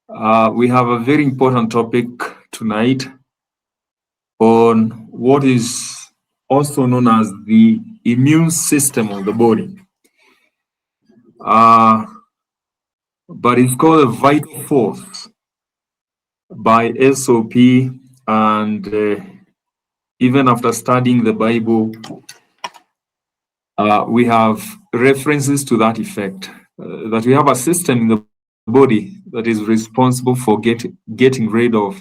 We have a very important topic tonight on what is also known as the immune system of the body. But it's called a vital force by SOP, and even after studying the Bible, we have references to that effect, that we have a system in the body that is responsible for getting rid of,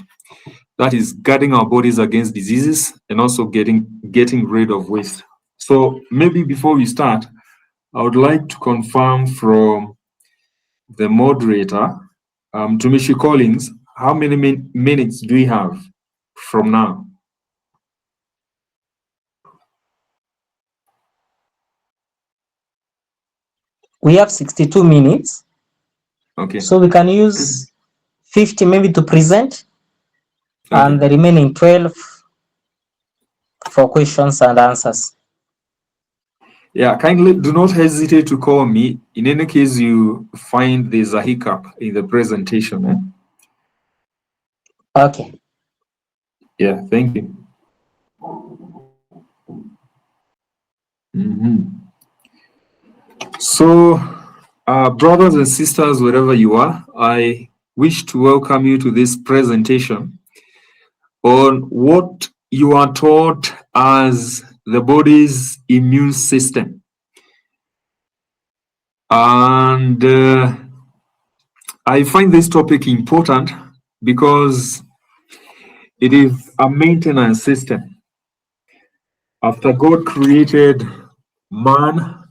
that is guarding our bodies against diseases and also getting rid of waste. So maybe before we start, I would like to confirm from the moderator, Tumishi Collins, how many minutes do we have from now? We have 62 minutes. Okay. So we can use 50 maybe to present, okay, and the remaining 12 for questions and answers. Yeah, kindly do not hesitate to call me in any case you find there's a hiccup in the presentation. Okay. Yeah, thank you. So, brothers and sisters, wherever you are, I wish to welcome you to this presentation on what you are taught as the body's immune system. And I find this topic important because it is a maintenance system. After God created man,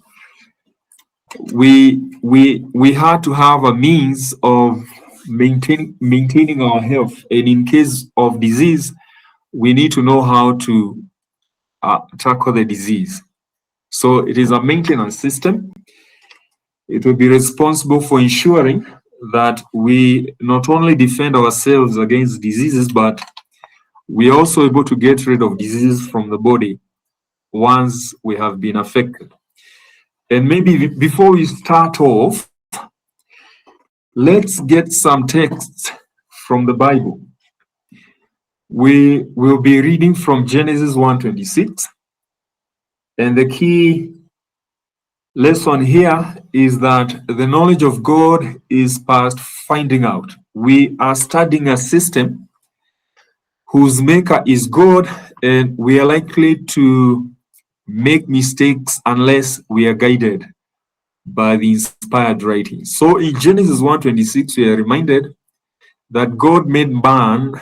we had to have a means of maintaining our health, and in case of disease, we need to know how to tackle the disease. So it is a maintenance system. It will be responsible for ensuring that we not only defend ourselves against diseases, but we are also able to get rid of diseases from the body once we have been affected. And maybe before we start off, let's get some texts from the Bible. We will be reading from Genesis 1:26, and the key lesson here is that the knowledge of God is past finding out. We are studying a system whose maker is God, and we are likely to make mistakes unless we are guided by the inspired writings. So in Genesis 1:26, we are reminded that God made man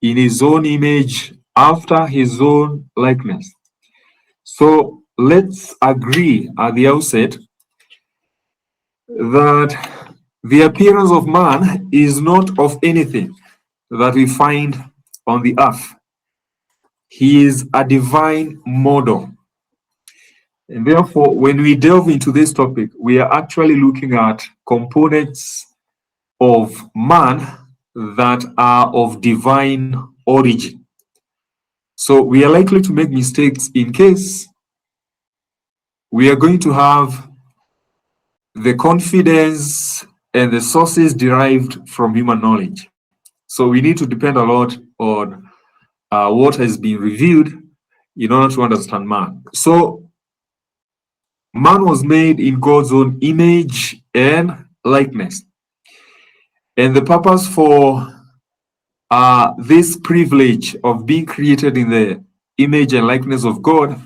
in his own image, after his own likeness. So let's agree at the outset that the appearance of man is not of anything that we find on the earth. He is a divine model. And therefore, when we delve into this topic, we are actually looking at components of man that are of divine origin. So we are likely to make mistakes in case we are going to have the confidence and the sources derived from human knowledge. So we need to depend a lot on what has been revealed in order to understand man. So man was made in God's own image and likeness. And the purpose for this privilege of being created in the image and likeness of God,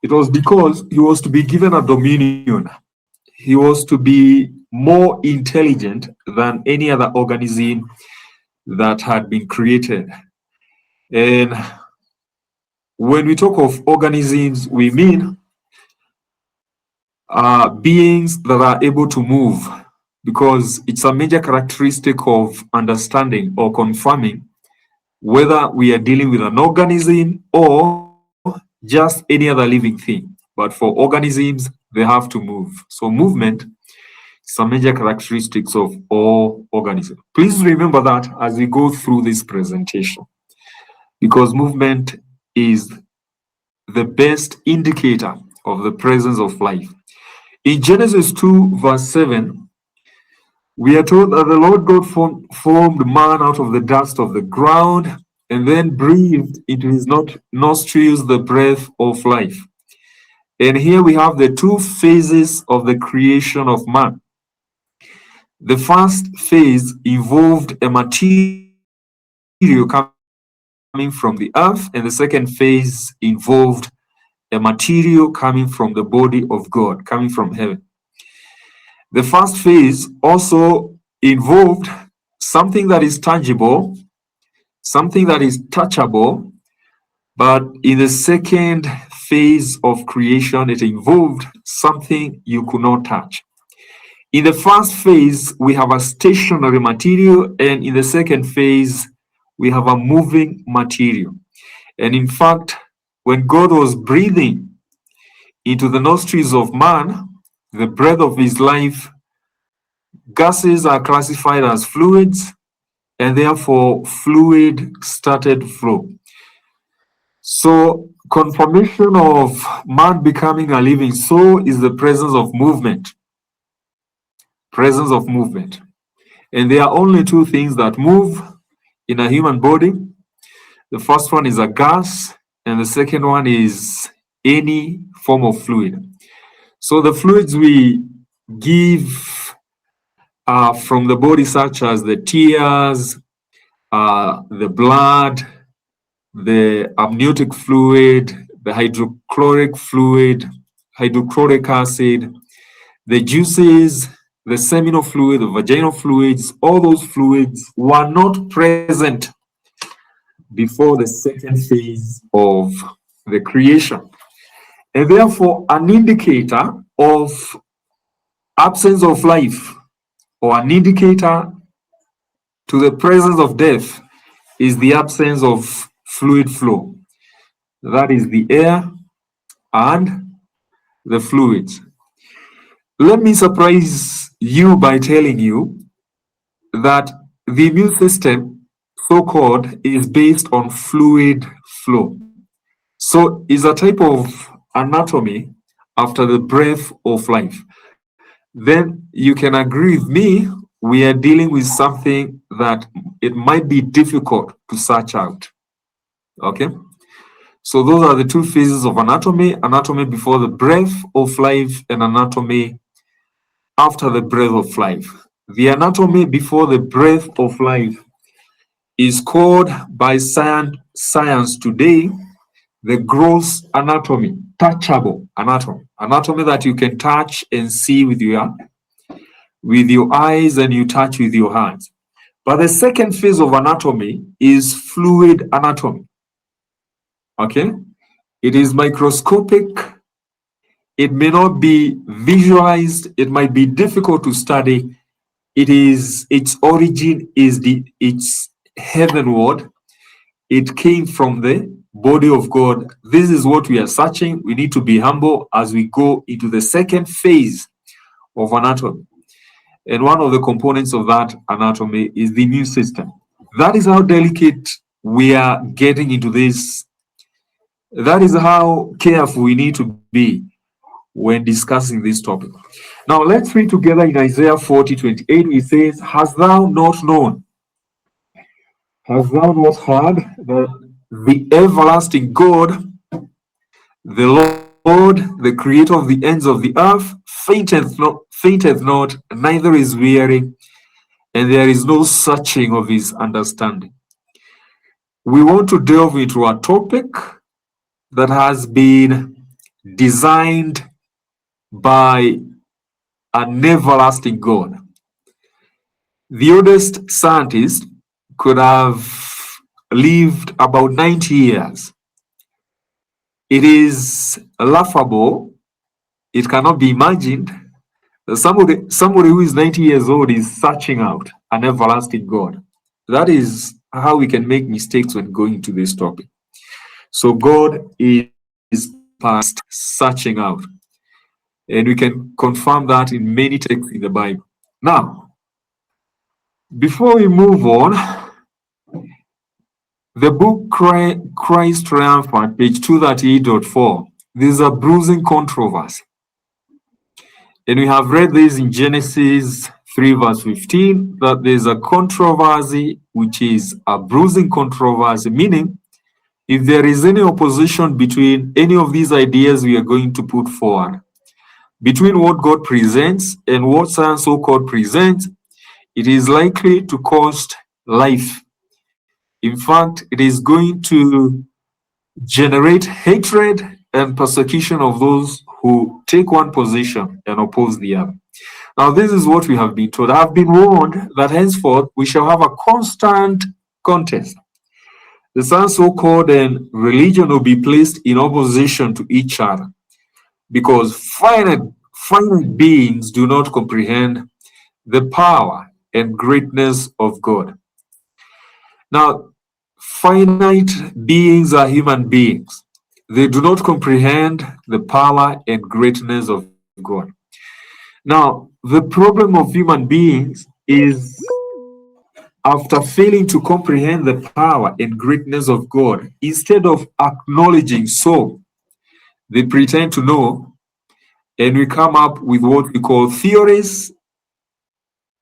it was because he was to be given a dominion. He was to be more intelligent than any other organism that had been created. And when we talk of organisms, we mean beings that are able to move, because it's a major characteristic of understanding or confirming whether we are dealing with an organism or just any other living thing. But for organisms, they have to move. So movement is a major characteristics of all organisms. Please remember that as we go through this presentation, because movement is the best indicator of the presence of life. In Genesis 2, verse 7, We are told that the Lord God formed man out of the dust of the ground and then breathed into his nostrils the breath of life. And here we have the two phases of the creation of man. The first phase involved a material coming from the earth, and the second phase involved a material coming from the body of God, coming from heaven. The first phase also involved something that is tangible, something that is touchable, but in the second phase of creation, it involved something you could not touch. In the first phase, we have a stationary material, and in the second phase, we have a moving material. And in fact, when God was breathing into the nostrils of man, the breath of his life, gases are classified as fluids, and therefore fluid started flow. So confirmation of man becoming a living soul is the presence of movement. Presence of movement. And there are only two things that move in a human body. The first one is a gas, and the second one is any form of fluid. So the fluids we give from the body, such as the tears, the blood, the amniotic fluid, the hydrochloric fluid, hydrochloric acid, the juices, the seminal fluid, the vaginal fluids, all those fluids were not present before the second phase of the creation. And therefore, an indicator of absence of life or an indicator to the presence of death is the absence of fluid flow. That is the air and the fluids. Let me surprise you by telling you that the immune system, so-called, is based on fluid flow. So it's a type of anatomy after the breath of life. Then you can agree with me, we are dealing with something that it might be difficult to search out. Okay? So those are the two phases of anatomy: anatomy before the breath of life and anatomy after the breath of life. The anatomy before the breath of life is called by science today the gross anatomy, touchable anatomy, anatomy that you can touch and see with your eyes and you touch with your hands. But the second phase of anatomy is fluid anatomy. Okay? It is microscopic. It may not be visualized. It might be difficult to study. Its origin is it's heavenward. It came from the body of God. This is what we are searching. We need to be humble as we go into the second phase of anatomy. And one of the components of that anatomy is the immune system. That is how delicate we are getting into this. That is how careful we need to be when discussing this topic. Now let's read together in Isaiah 40:28. It says, "Hast thou not known? Hast thou not heard that the everlasting God, the Lord, the creator of the ends of the earth, fainteth not, neither is weary, and there is no searching of his understanding." We want to delve into a topic that has been designed by an everlasting God. The oldest scientist could have lived about 90 years. It is laughable. It cannot be imagined that somebody who is 90 years old is searching out an everlasting God. That is how we can make mistakes when going to this topic. So God is past searching out. And we can confirm that in many texts in the Bible. Now, before we move on, the book Christ Triumphant, page 238.4, this is a bruising controversy. And we have read this in Genesis 3 verse 15, that there's a controversy, which is a bruising controversy, meaning if there is any opposition between any of these ideas we are going to put forward, between what God presents and what science so-called presents, it is likely to cost life. In fact, it is going to generate hatred and persecution of those who take one position and oppose the other. Now, this is what we have been told. I have been warned that henceforth we shall have a constant contest. The science so-called and religion will be placed in opposition to each other, because finite beings do not comprehend the power and greatness of God. Now, finite beings are human beings. They do not comprehend the power and greatness of God. Now, the problem of human beings is, after failing to comprehend the power and greatness of God, instead of acknowledging so, they pretend to know, and we come up with what we call theories,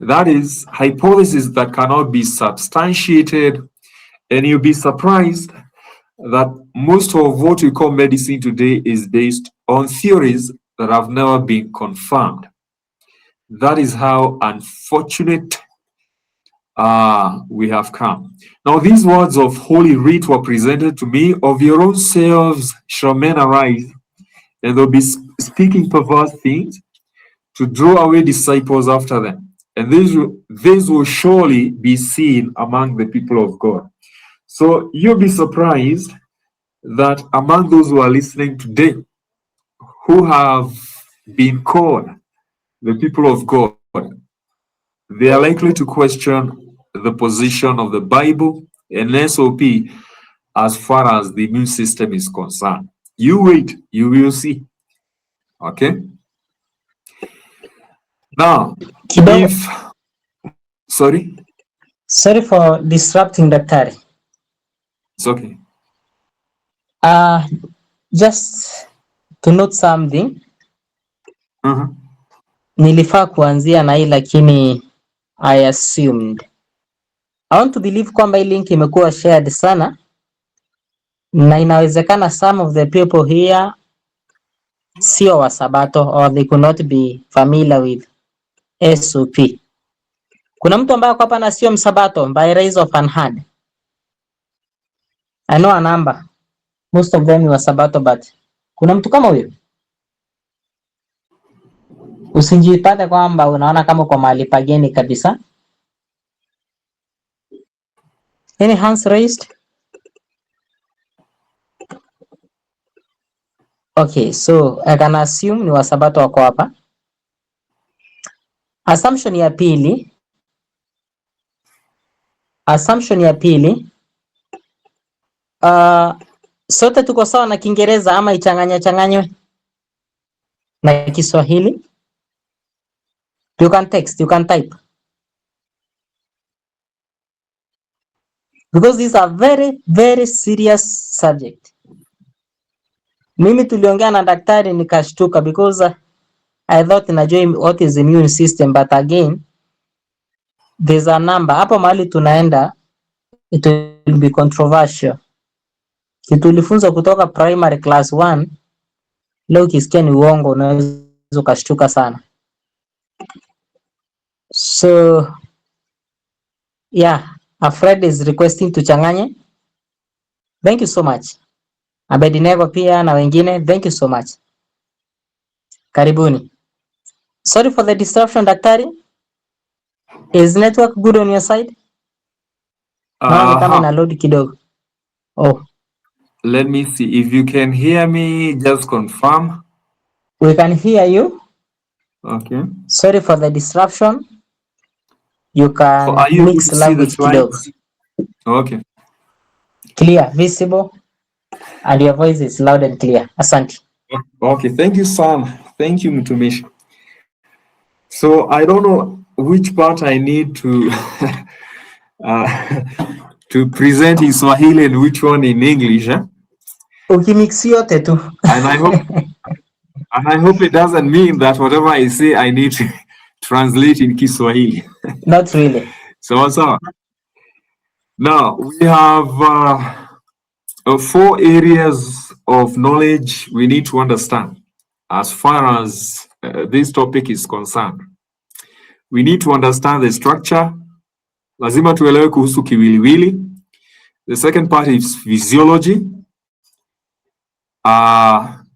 that is, hypotheses that cannot be substantiated, and you'll be surprised that most of what we call medicine today is based on theories that have never been confirmed. That is how unfortunate we have come. Now, these words of Holy Writ were presented to me: of your own selves shall men arise, and they'll be speaking perverse things to draw away disciples after them. And this will surely be seen among the people of God. So you'll be surprised that among those who are listening today, who have been called the people of God, they are likely to question the position of the Bible and SOP as far as the immune system is concerned. You wait, you will see. Okay? Now, Kidogo, sorry for disrupting daktari. It's okay. Just to note something. Nilifaa kuanzia na hii lakini I assumed. I want to believe kwamba hii link imekuwa shared sana, na inawezekana some of the people here sio wa Sabato or they could not be familiar with SOP. Kuna mtu ambaye kwa hapa na sio msabato by raise of an hand? I know a number. Most of them ni wa Sabato, but kuna mtu kama huyo? Usijipate kwamba unaona kama kwa mahali pageni kabisa. Any hands raised? Okay, so I can assume ni wa Sabato wako hapa. Assumption ya pili, sote tuko sawa na Kiingereza ama changanywe na Kiswahili? You can text, you can type. Because these are very, very serious subject. Mimi tuliongea na daktari nikashtuka because I thought najua what is immune system, but again there's a number. Hapo mahali tunaenda it will be controversial. Kitu ulifunza kutoka primary class 1, leo ukisikia ni uongo unaweza ukashtuka sana. So yeah, Fred is requesting tuchanganye. Thank you so much. Abednego pia na wengine, thank you so much. Karibuni. Sorry for the disruption, daktari. Is network good on your side? Naona kama ina load kidogo. Oh. Let me see if you can hear me. Just confirm. We can hear you. Okay. Sorry for the disruption. You can so are you mix able to see the language kidogo. slides? Okay. Clear, visible, and your voice is loud and clear. Asante. Okay, thank you, Sam. Thank you, Mtumishi. So I don't know which part I need to to present in Swahili and which one in English. Ukimix yote tu. And I hope it doesn't mean that whatever I say I need translate in Kiswahili. Not really. So now we have 4 areas of knowledge we need to understand as far as this topic is concerned. We need to understand the structure. Lazima tuelewe kuhusu kiwiliwili. The second part is physiology.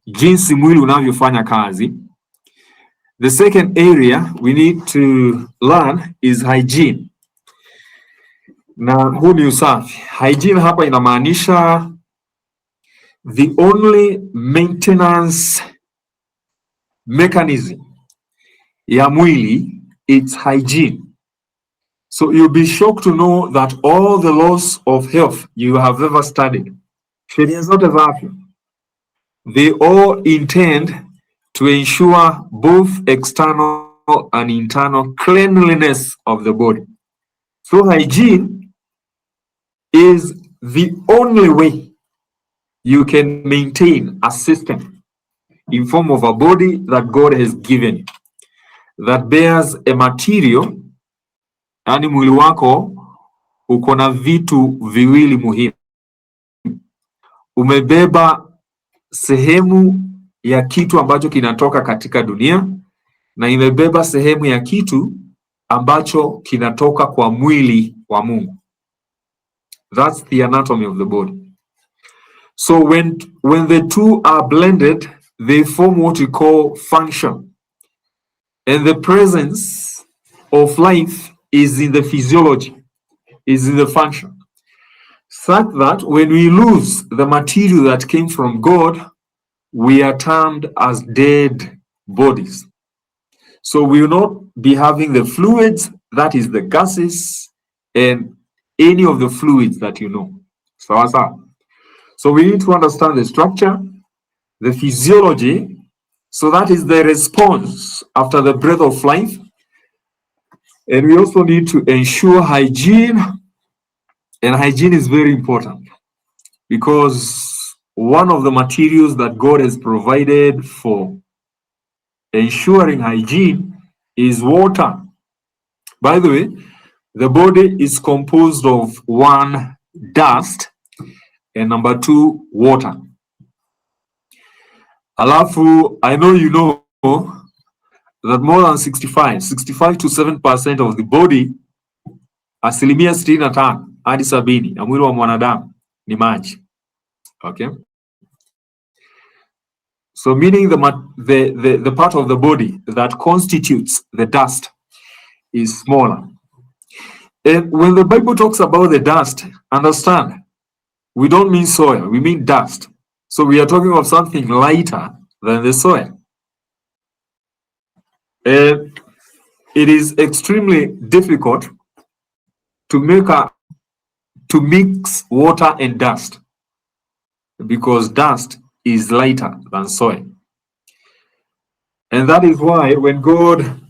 Jinsi mwili unavyofanya kazi. The second area we need to learn is hygiene. Na huu ni usafi. Hygiene hapa inamaanisha the only maintenance mechanism ya mwili, it's hygiene. So you'll be shocked to know that all the laws of health you have ever studied, sheria zote za afya, they all intend to ensure both external and internal cleanliness of the body. So hygiene is the only way you can maintain a system in form of a body that God has given you, that bears a material. Yani mwili wako uko na vitu viwili muhimu. Umebeba sehemu ya kitu ambacho kinatoka katika dunia na imebeba sehemu ya kitu ambacho kinatoka kwa mwili wa Mungu. That's the anatomy of the body. So when the two are blended, they form what we call function. And the presence of life is in the physiology, is in the function. Such that when we lose the material that came from God, we are termed as dead bodies. So we will not be having the fluids, that is the gases, and any of the fluids that you know. So we need to understand the structure, the physiology, so that is the response after the breath of life. And we also need to ensure hygiene, and hygiene is very important because one of the materials that God has provided for ensuring hygiene is water. By the way, the body is composed of 1, dust, and number 2, water. Alafu, I know you know that more than 65 to 7% of the body, asilimia 65 hadi 70 ya mwili wa mwanadamu ni maji. Okay? So meaning the part of the body that constitutes the dust is smaller. And when the Bible talks about the dust, understand, we don't mean soil, we mean dust. So we are talking of something lighter than the soil. And it is extremely difficult to mix water and dust because dust is lighter than soil. And that is why when God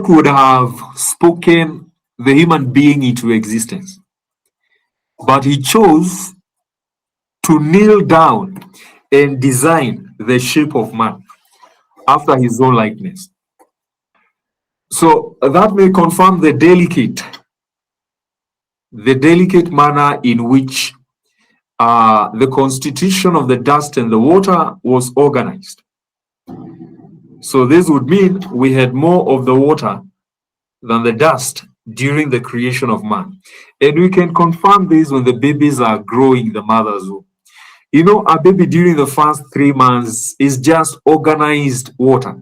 could have spoken the human being into existence, but he chose to kneel down and design the shape of man after his own likeness. So that may confirm the delicate manner in which the constitution of the dust and the water was organized. So this would mean we had more of the water than the dust during the creation of man. And we can confirm this when the babies are growing in the mother's womb. You know, a baby during the first 3 months is just organized water.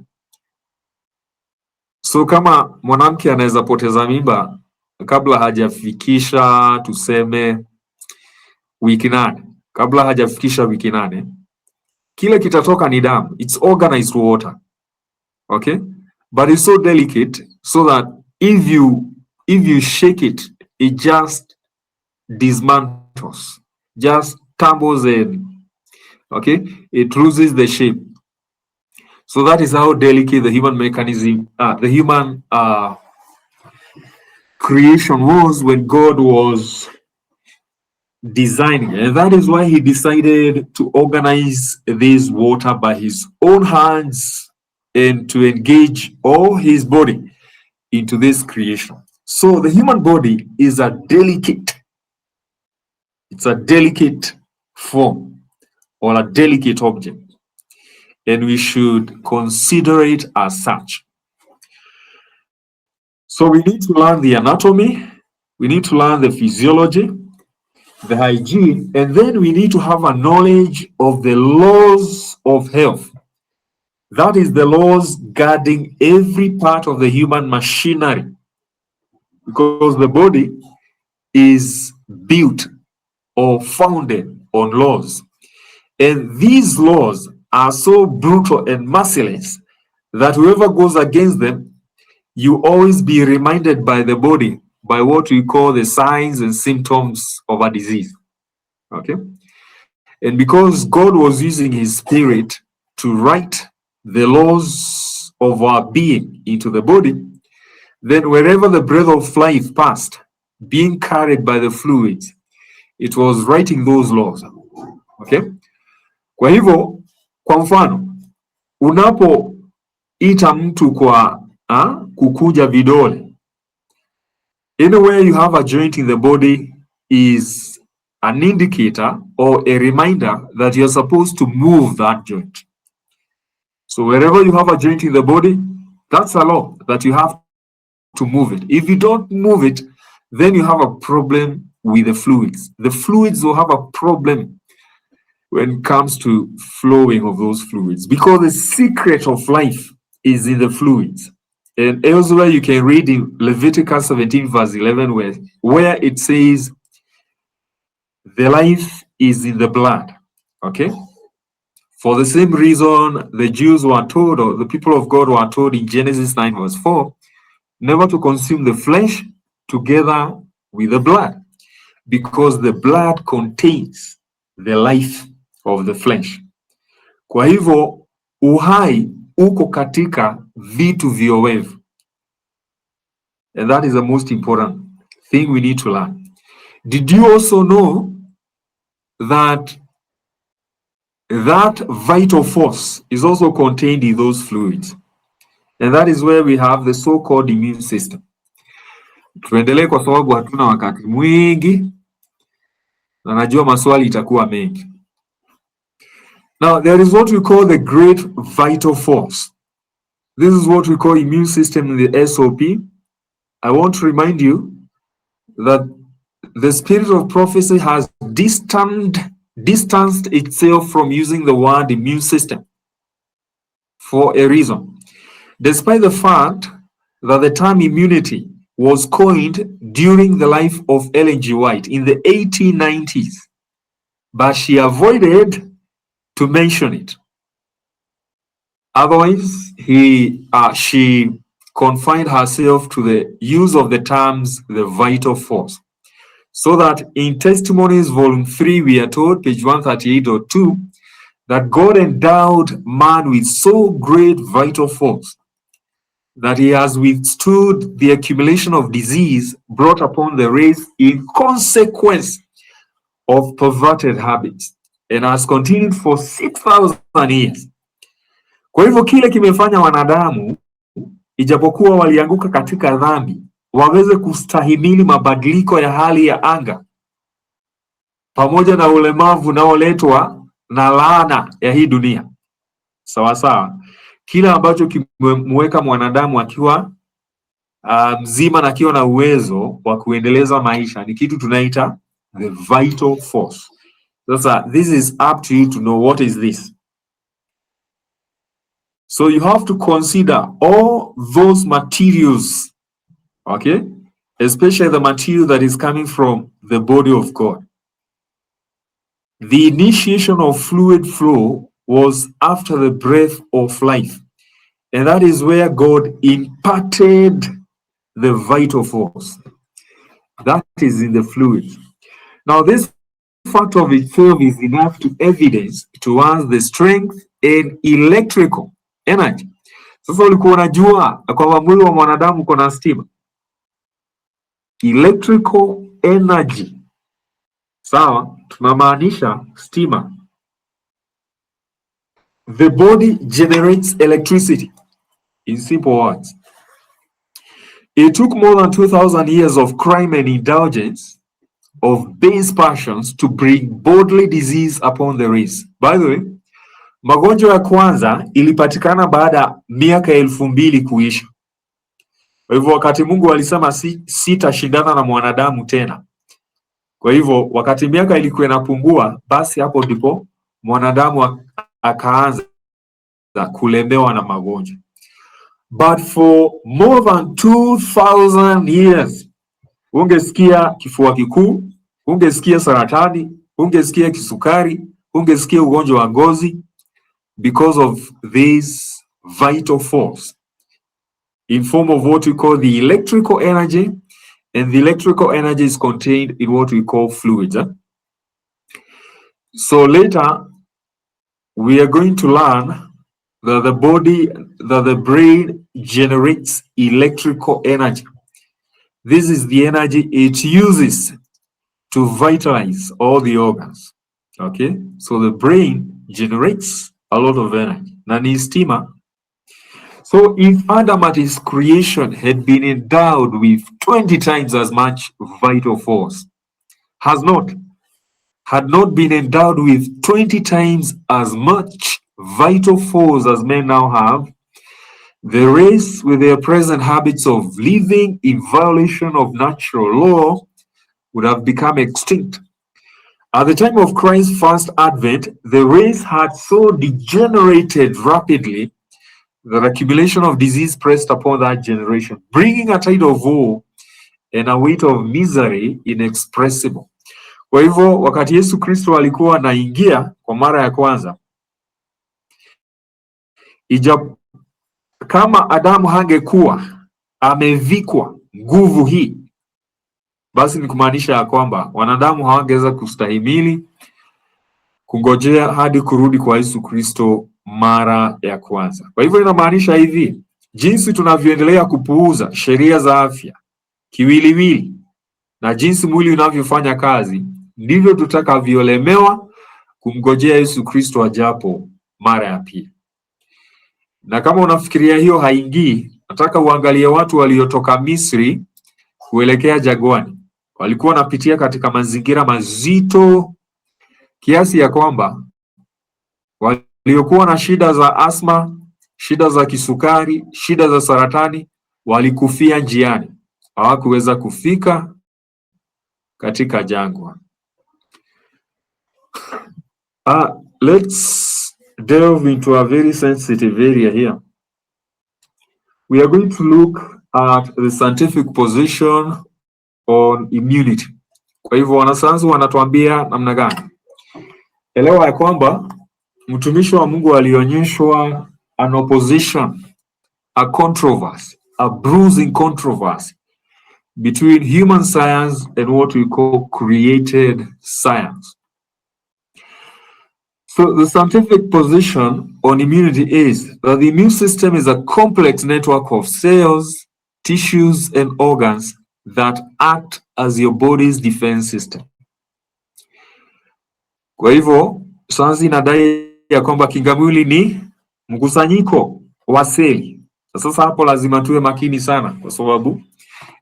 So kama mwanamke anaweza poteza mimba kabla hajafikisha tuseme wiki 8, kabla hajafikisha wiki 8, kile kitatoka ni damu. It's organized water. Okay? But it's so delicate so that if you shake it, it just dismantles, just tumbles in. Okay? It loses the shape. So that is how delicate the human mechanism, the human creation was when God was designing. And that is why he decided to organize this water by his own hands and to engage all his body into this creation. So the human body is it's a delicate form or a delicate object, and we should consider it as such. So we need to learn the anatomy, we need to learn the physiology, the hygiene, and then we need to have a knowledge of the laws of health. That is the laws guarding every part of the human machinery, because the body is built or founded on laws. And these laws are so brutal and merciless that whoever goes against them, you always be reminded by the body by what we call the signs and symptoms of a disease. Okay? And because God was using his spirit to write the laws of our being into the body, then wherever the breath of life passed, being carried by the fluids, it was writing those laws. Okay? Kwa hivyo, kwa mfano, unapoita mtu kwa kukuja vidole, anywhere you have a joint in the body is an indicator or a reminder that you're supposed to move that joint. So wherever you have a joint in the body, that's a law that you have to move it. If you don't move it, then you have a problem with the fluids. The fluids will have a problem when it comes to flowing of those fluids, because the secret of life is in the fluids. And elsewhere you can read in Leviticus 17 verse 11 where it says the life is in the blood. Okay? For the same reason the Jews were told, or the people of God were told in Genesis 9 verse 4, never to consume the flesh together with the blood, because the blood contains the life of the flesh. Kwa hivyo uhai uko katika vitu viowevu. And that is the most important thing we need to learn. Did you also know that vital force is also contained in those fluids? And that is where we have the so-called immune system. Tuendelee kwa sababu hatuna wakati mwingi na najua maswali itakuwa mengi. Now, there is what we call the great vital force. This is what we call immune system in the SOP. I want to remind you that the spirit of prophecy has distanced itself from using the word immune system for a reason. Despite the fact that the term immunity was coined during the life of Ellen G. White in the 1890s, but she avoided to mention it. Otherwise, she confined herself to the use of the terms the vital force. So that in Testimonies Volume 3, we are told, page 138.2, that God endowed man with so great vital force that he has withstood the accumulation of disease brought upon the race in consequence of perverted habits, and has continued for 6,000 years. Kwa hivyo kile kimefanya wanadamu, ijapokuwa walianguka katika dhambi, waweze kustahimili mabadiliko ya hali ya anga pamoja na ulemavu unaoletwa na laana ya hii dunia. Sawa sawa. Kila ambacho kimemweka mwanadamu akiwa mzima na akiwa na uwezo wa kuendeleza maisha ni kitu tunaita the vital force. Sasa, this is up to you to know what is this. So you have to consider all those materials, okay? Especially the material that is coming from the body of God. The initiation of fluid flow was after the breath of life. And that is where God imparted the vital force. That is in the fluid. Now, this fact of itself is enough to evidence to us the strength and electrical energy. Sasa ulikuwa unajua kwamba mwili wa mwanadamu uko na stima. Electrical energy. Sawa, tunamaanisha stima. The body generates electricity. In simple words, it took more than 2,000 years of crime and indulgence of base passions to bring bodily disease upon the race. By the way, magonjwa ya kwanza ilipatikana baada ya miaka 2000 kuisha. Kwa hivyo wakati Mungu alisema sitashindana na mwanadamu tena. Kwa hivyo wakati miaka ilikuwa inapungua, basi hapo ndipo mwanadamu akaanza kulemewa na magonjwa. But for more than 2,000 years, ungesikia kifua kikuu, ungesikia saratani, ungesikia kisukari, ungesikia ugonjwa wa ngozi, because of this vital force in form of what we call the electrical energy, and the electrical energy is contained in what we call fluids. So later, we are going to learn that the brain generates electrical energy. This is the energy it uses to vitalize all the organs. Okay, so the brain generates a lot of energy. Na ni stima. So if Adam at his creation had been endowed with 20 times as much vital force, had not been endowed with 20 times as much vital force as men now have, the race with their present habits of living in violation of natural law would have become extinct. At the time of Christ's first advent, the race had so degenerated rapidly that accumulation of disease pressed upon that generation, bringing a tide of woe and a weight of misery inexpressible. Kwa hivyo wakati Yesu Kristo alikuwa anaingia kwa mara ya kwanza, kama Adamu hangekuwa amevikwa nguvu hii, basi ni kumaanisha ya kwamba wanadamu hawangeweza kustahimili kungojea hadi kurudi kwa Yesu Kristo mara ya kwanza. Kwa hivyo inamaanisha hivi, jinsi tunavyoendelea kupuuza sheria za afya kiwiliwili na jinsi mwili unavyofanya kazi, ndivyo tutakavyolemewa kumngojea Yesu Kristo ajapo mara ya pili. Na kama unafikiria hiyo haingii, nataka uangalie watu waliotoka Misri kuelekea jangwani. Walikuwa wanapitia katika mazingira mazito kiasi ya kwamba waliokuwa na shida za asma, shida za kisukari, shida za saratani walikufia njiani. Hawakuweza kufika katika jangwa. Let's delve into a very sensitive area here. We are going to look at the scientific position on immunity. Kwa hivyo wanasayansi wanatuambia namna gani? Elewa ya kwamba mtumishi wa Mungu alionyeshwa an opposition, a controversy, a bruising controversy between human science and what we call created science. So the scientific position on immunity is that the immune system is a complex network of cells, tissues, and organs that act as your body's defense system. Kwa hivyo, sayansi inadai ya kwamba kinga mwili ni mkusanyiko wa seli. Sasa hapo lazima tuwe makini sana, kwa sababu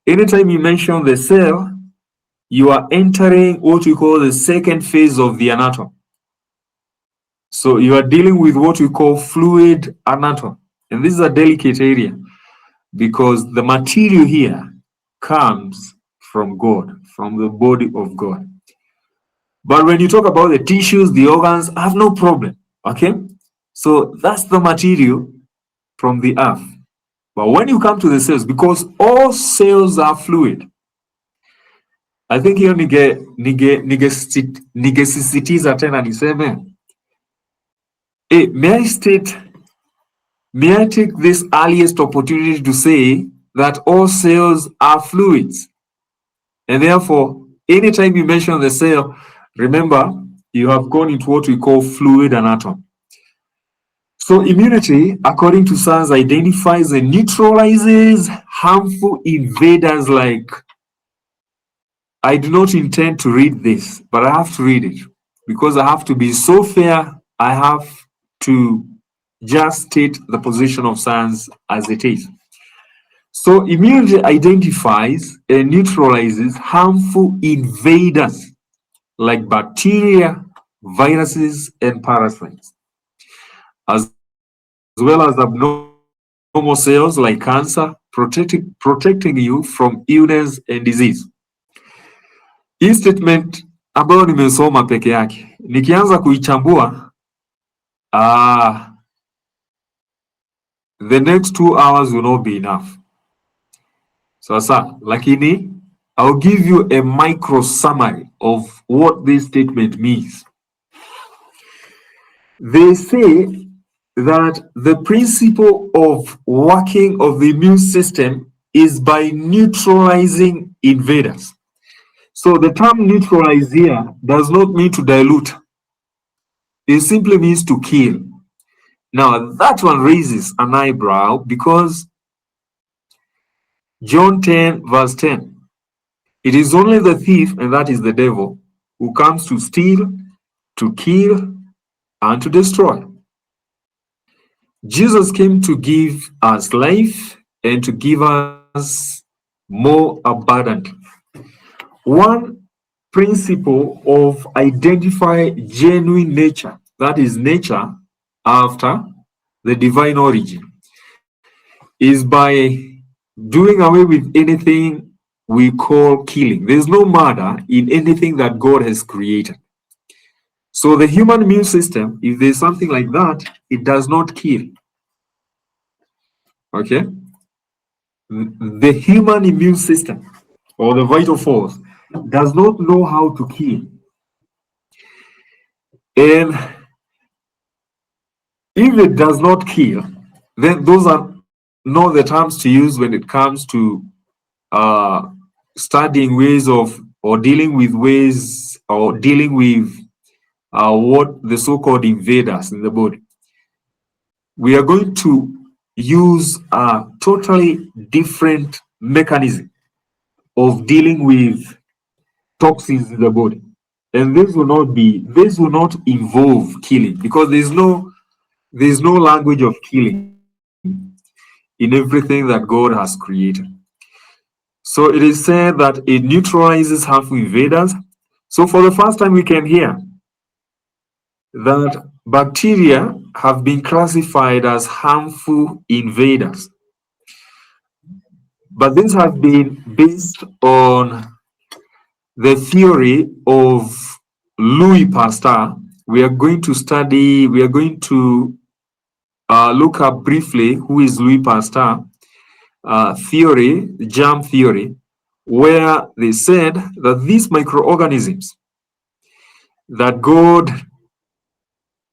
anytime you mention the cell, you are entering what we call the second phase of the anatomy. So you are dealing with what we call fluid anatomy. And this is a delicate area because the material here comes from God, from the body of God. But when you talk about the tissues, the organs, I have no problem. Okay? So that's the material from the earth. But when you come to the cells, because all cells are fluid, I think here nigesisitiza tena niseme, may I take this earliest opportunity to say that all cells are fluids. And therefore, anytime you mention the cell, remember, you have gone into what we call fluid anatomy. So immunity, according to science, identifies and neutralizes harmful invaders like, I do not intend to read this, but I have to read it because I have to be so fair. I have to just state the position of science as it is. So immunity identifies and neutralizes harmful invaders like bacteria, viruses, and parasites, as well as abnormal cells like cancer, protecting you from illness and disease. Hii statement ambayo nimesoma peke yake, nikianza kuichambua the next 2 hours will not be enough. Sasa, lakini I'll give you a micro summary of what this statement means. They say that the principle of working of the immune system is by neutralizing invaders. So the term neutralize here does not mean to dilute. It simply means to kill. Now that one raises an eyebrow because John 10 verse 10, it is only the thief, and that is the devil, who comes to steal, to kill, and to destroy. Jesus came to give us life and to give us more abundantly. One principle of identify genuine nature, that is nature after the divine origin, is by doing away with anything we call killing. There's no murder in anything that God has created. So the human immune system, if there's something like that, it does not kill. Okay? The human immune system or the vital force does not know how to kill. And if it does not kill, then those are not the terms to use when it comes to studying ways of or dealing with ways or dealing with what the so-called invaders in the body. We are going to use a totally different mechanism of dealing with toxins in the body. And this will not involve killing, because there's no language of killing in everything that God has created. So it is said that it neutralizes harmful invaders. So for the first time we can hear that bacteria have been classified as harmful invaders. But this has been based on the theory of Louis Pasteur. We are going to look up briefly who is Louis Pasteur theory, germ theory, where they said that these microorganisms that God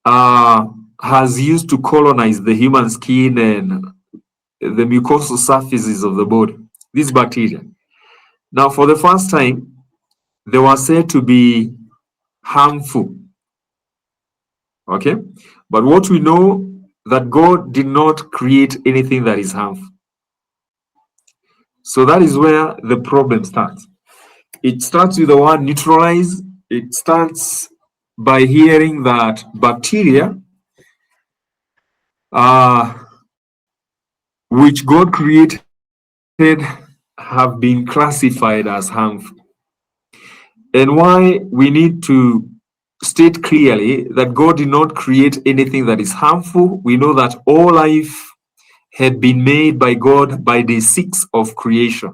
has used to colonize the human skin and the mucosal surfaces of the body, these bacteria. Now, for the first time, they were said to be harmful. Okay? But what we know, that God did not create anything that is harmful. So that is where the problem starts. It starts with the word neutralize. It starts by hearing that bacteria, which God created, have been classified as harmful. And why we need to state clearly that God did not create anything that is harmful. We know that all life had been made by God by day 6 of creation.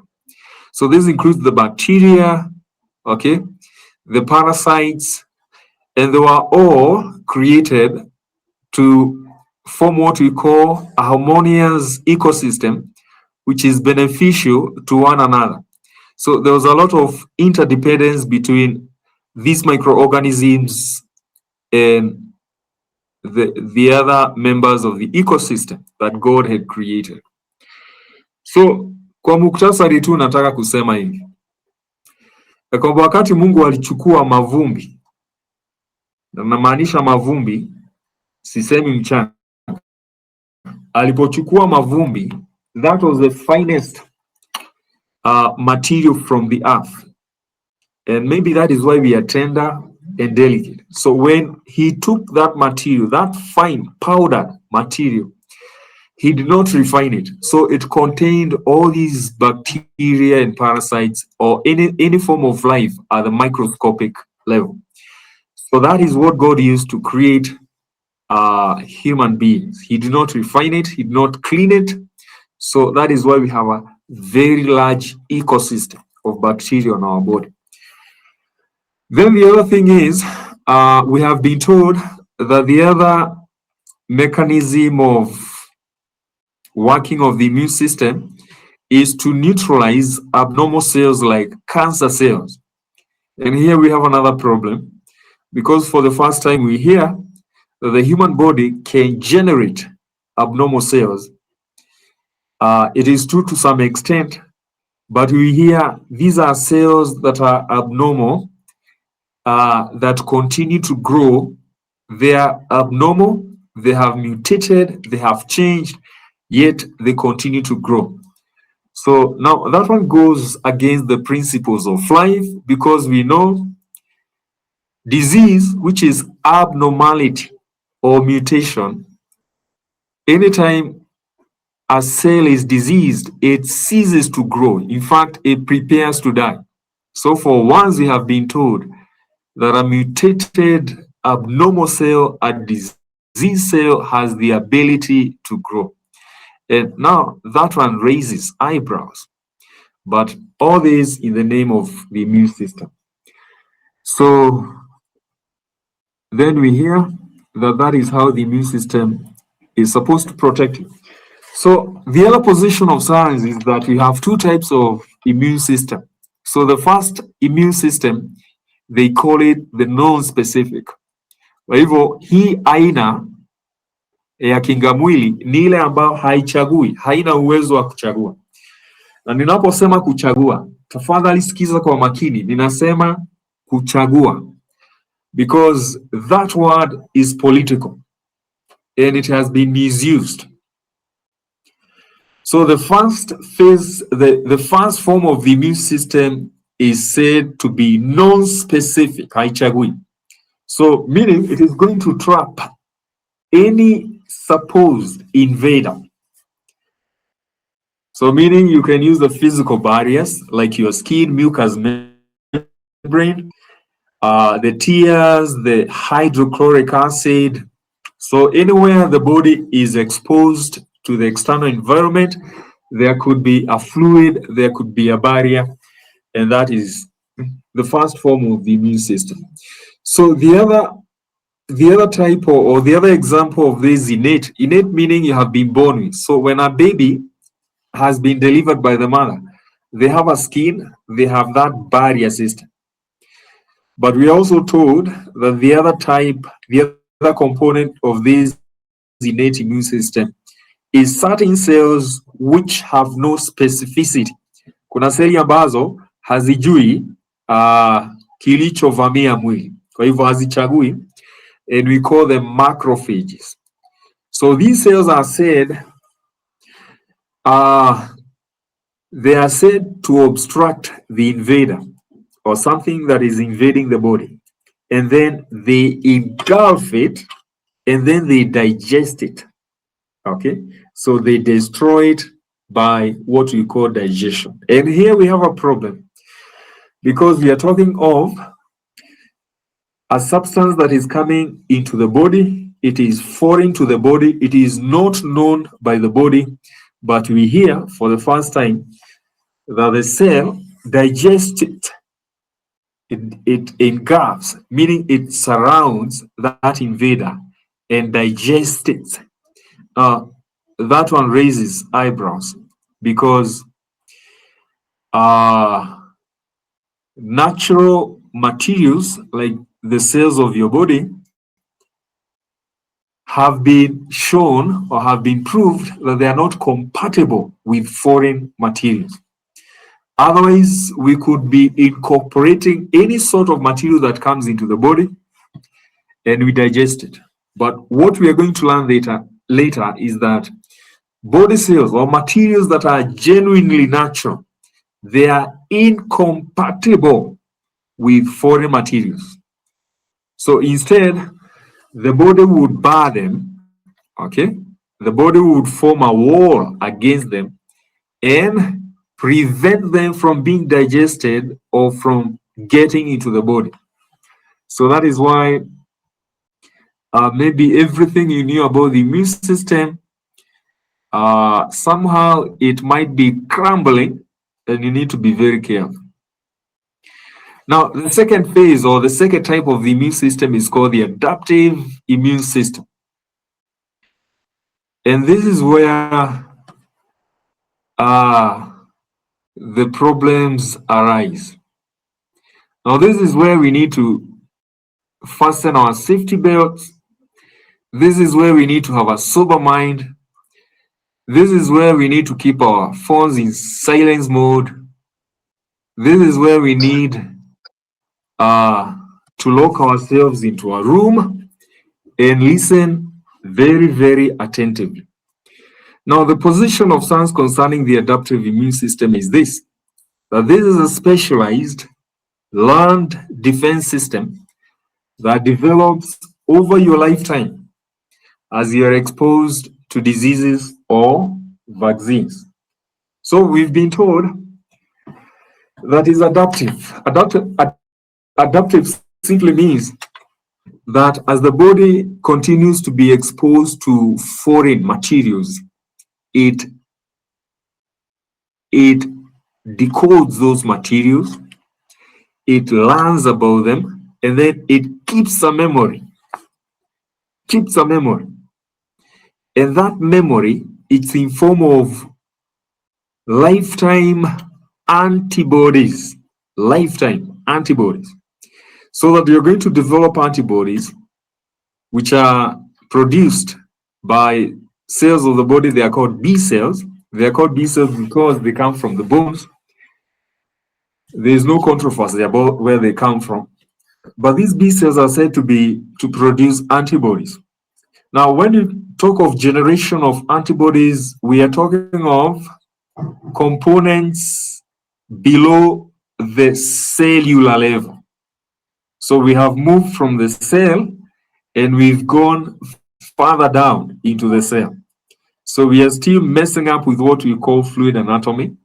So this includes the bacteria, okay, the parasites, and they were all created to form what we call a harmonious ecosystem, which is beneficial to one another. So there was a lot of interdependence between these microorganisms and the other members of the ecosystem that God had created. So kwa muktasari tu nataka kusema hivi, ya kwamba wakati Mungu alichukua mavumbi, na namaanisha mavumbi, sisemi mchanga, alipochukua mavumbi, that was the finest material from the earth. And maybe that is why we are tender and delicate. So when he took that material, that fine powdered material, he did not refine it. So it contained all these bacteria and parasites or any form of life at the microscopic level. So that is what God used to create human beings. He did not refine it, he did not clean it. So that is why we have a very large ecosystem of bacteria on our body. Then the other thing is, we have been told that the other mechanism of working of the immune system is to neutralize abnormal cells like cancer cells. And here we have another problem, because for the first time we hear that the human body can generate abnormal cells. It is true to some extent, but we hear these are cells that are abnormal, that continue to grow. They are abnormal, they have mutated, they have changed, yet they continue to grow. So now that one goes against the principles of life, because we know disease, which is abnormality or mutation, anytime a cell is diseased, it ceases to grow. In fact, it prepares to die. So for once we have been told that a mutated abnormal cell, a disease cell, has the ability to grow. And now that one raises eyebrows, but all this in the name of the immune system. So then we hear that that is how the immune system is supposed to protect you. So the other position of science is that we have two types of immune system. So the first immune system, they call it the non-specific. Kwa hivyo hii aina ya kinga mwili ni ile ambayo haichagui, haina uwezo wa kuchagua. Na ninaposema kuchagua, tafadhali sikiza kwa makini, ninasema kuchagua, because that word is political and it has been misused. So the first phase, the first form of the immune system is said to be non-specific, haichagui. So meaning it is going to trap any supposed invader. So meaning you can use the physical barriers like your skin, mucous membrane, the tears, the hydrochloric acid. So anywhere the body is exposed to the external environment, there could be a fluid, there could be a barrier, and that is the first form of the immune system. So the other type or the other example of this innate meaning you have been born with. So when a baby has been delivered by the mother, they have a skin, they have that barrier system. But we are also told that the other type, the other component of this innate immune system is certain cells which have no specificity. Kuna seli ambazo hazijui kilichovamia mwili, kwa hivyo hazichagui, and we call them macrophages. So these cells are said, they are said to obstruct the invader or something that is invading the body, and then they engulf it, and then they digest it. Okay, so they destroy it by what we call digestion. And here we have a problem, because we are talking of a substance that is coming into the body. It is foreign to the body. It is not known by the body, but we hear for the first time that the cell digests it. It engulfs, meaning it surrounds that invader and digests it. That one raises eyebrows, because natural materials like the cells of your body have been shown or have been proved that they are not compatible with foreign materials. Otherwise, we could be incorporating any sort of material that comes into the body and we digest it. But what we are going to learn later is that body cells or materials that are genuinely natural, they are incompatible with foreign materials. So instead, the body would bar them, okay? The body would form a wall against them and prevent them from being digested or from getting into the body. So that is why maybe everything you knew about the immune system, somehow it might be crumbling, and you need to be very careful. Now, the second phase or the second type of the immune system is called the adaptive immune system. And this is where the problems arise. Now, this is where we need to fasten our safety belts. This is where we need to have a sober mind. This is where we need to keep our phones in silence mode. This is where we need to lock ourselves into a room and listen very, very attentively. Now, the position of science concerning the adaptive immune system is this, that this is a specialized learned defense system that develops over your lifetime as you're exposed to diseases or vaccines. So we've been told that is adaptive. Adaptive simply means that as the body continues to be exposed to foreign materials, it decodes those materials, it learns about them, and then it keeps a memory. And that memory, it's in form of lifetime antibodies. So that you're going to develop antibodies which are produced by cells of the body. They are called B cells. They are called B cells because they come from the bones. There is no controversy about where they come from. But these B cells are said to produce antibodies. Now, when you talk of generation of antibodies, we are talking of components below the cellular level. So we have moved from the cell and we've gone further down into the cell. So we are still messing up with what we call fluid anatomy.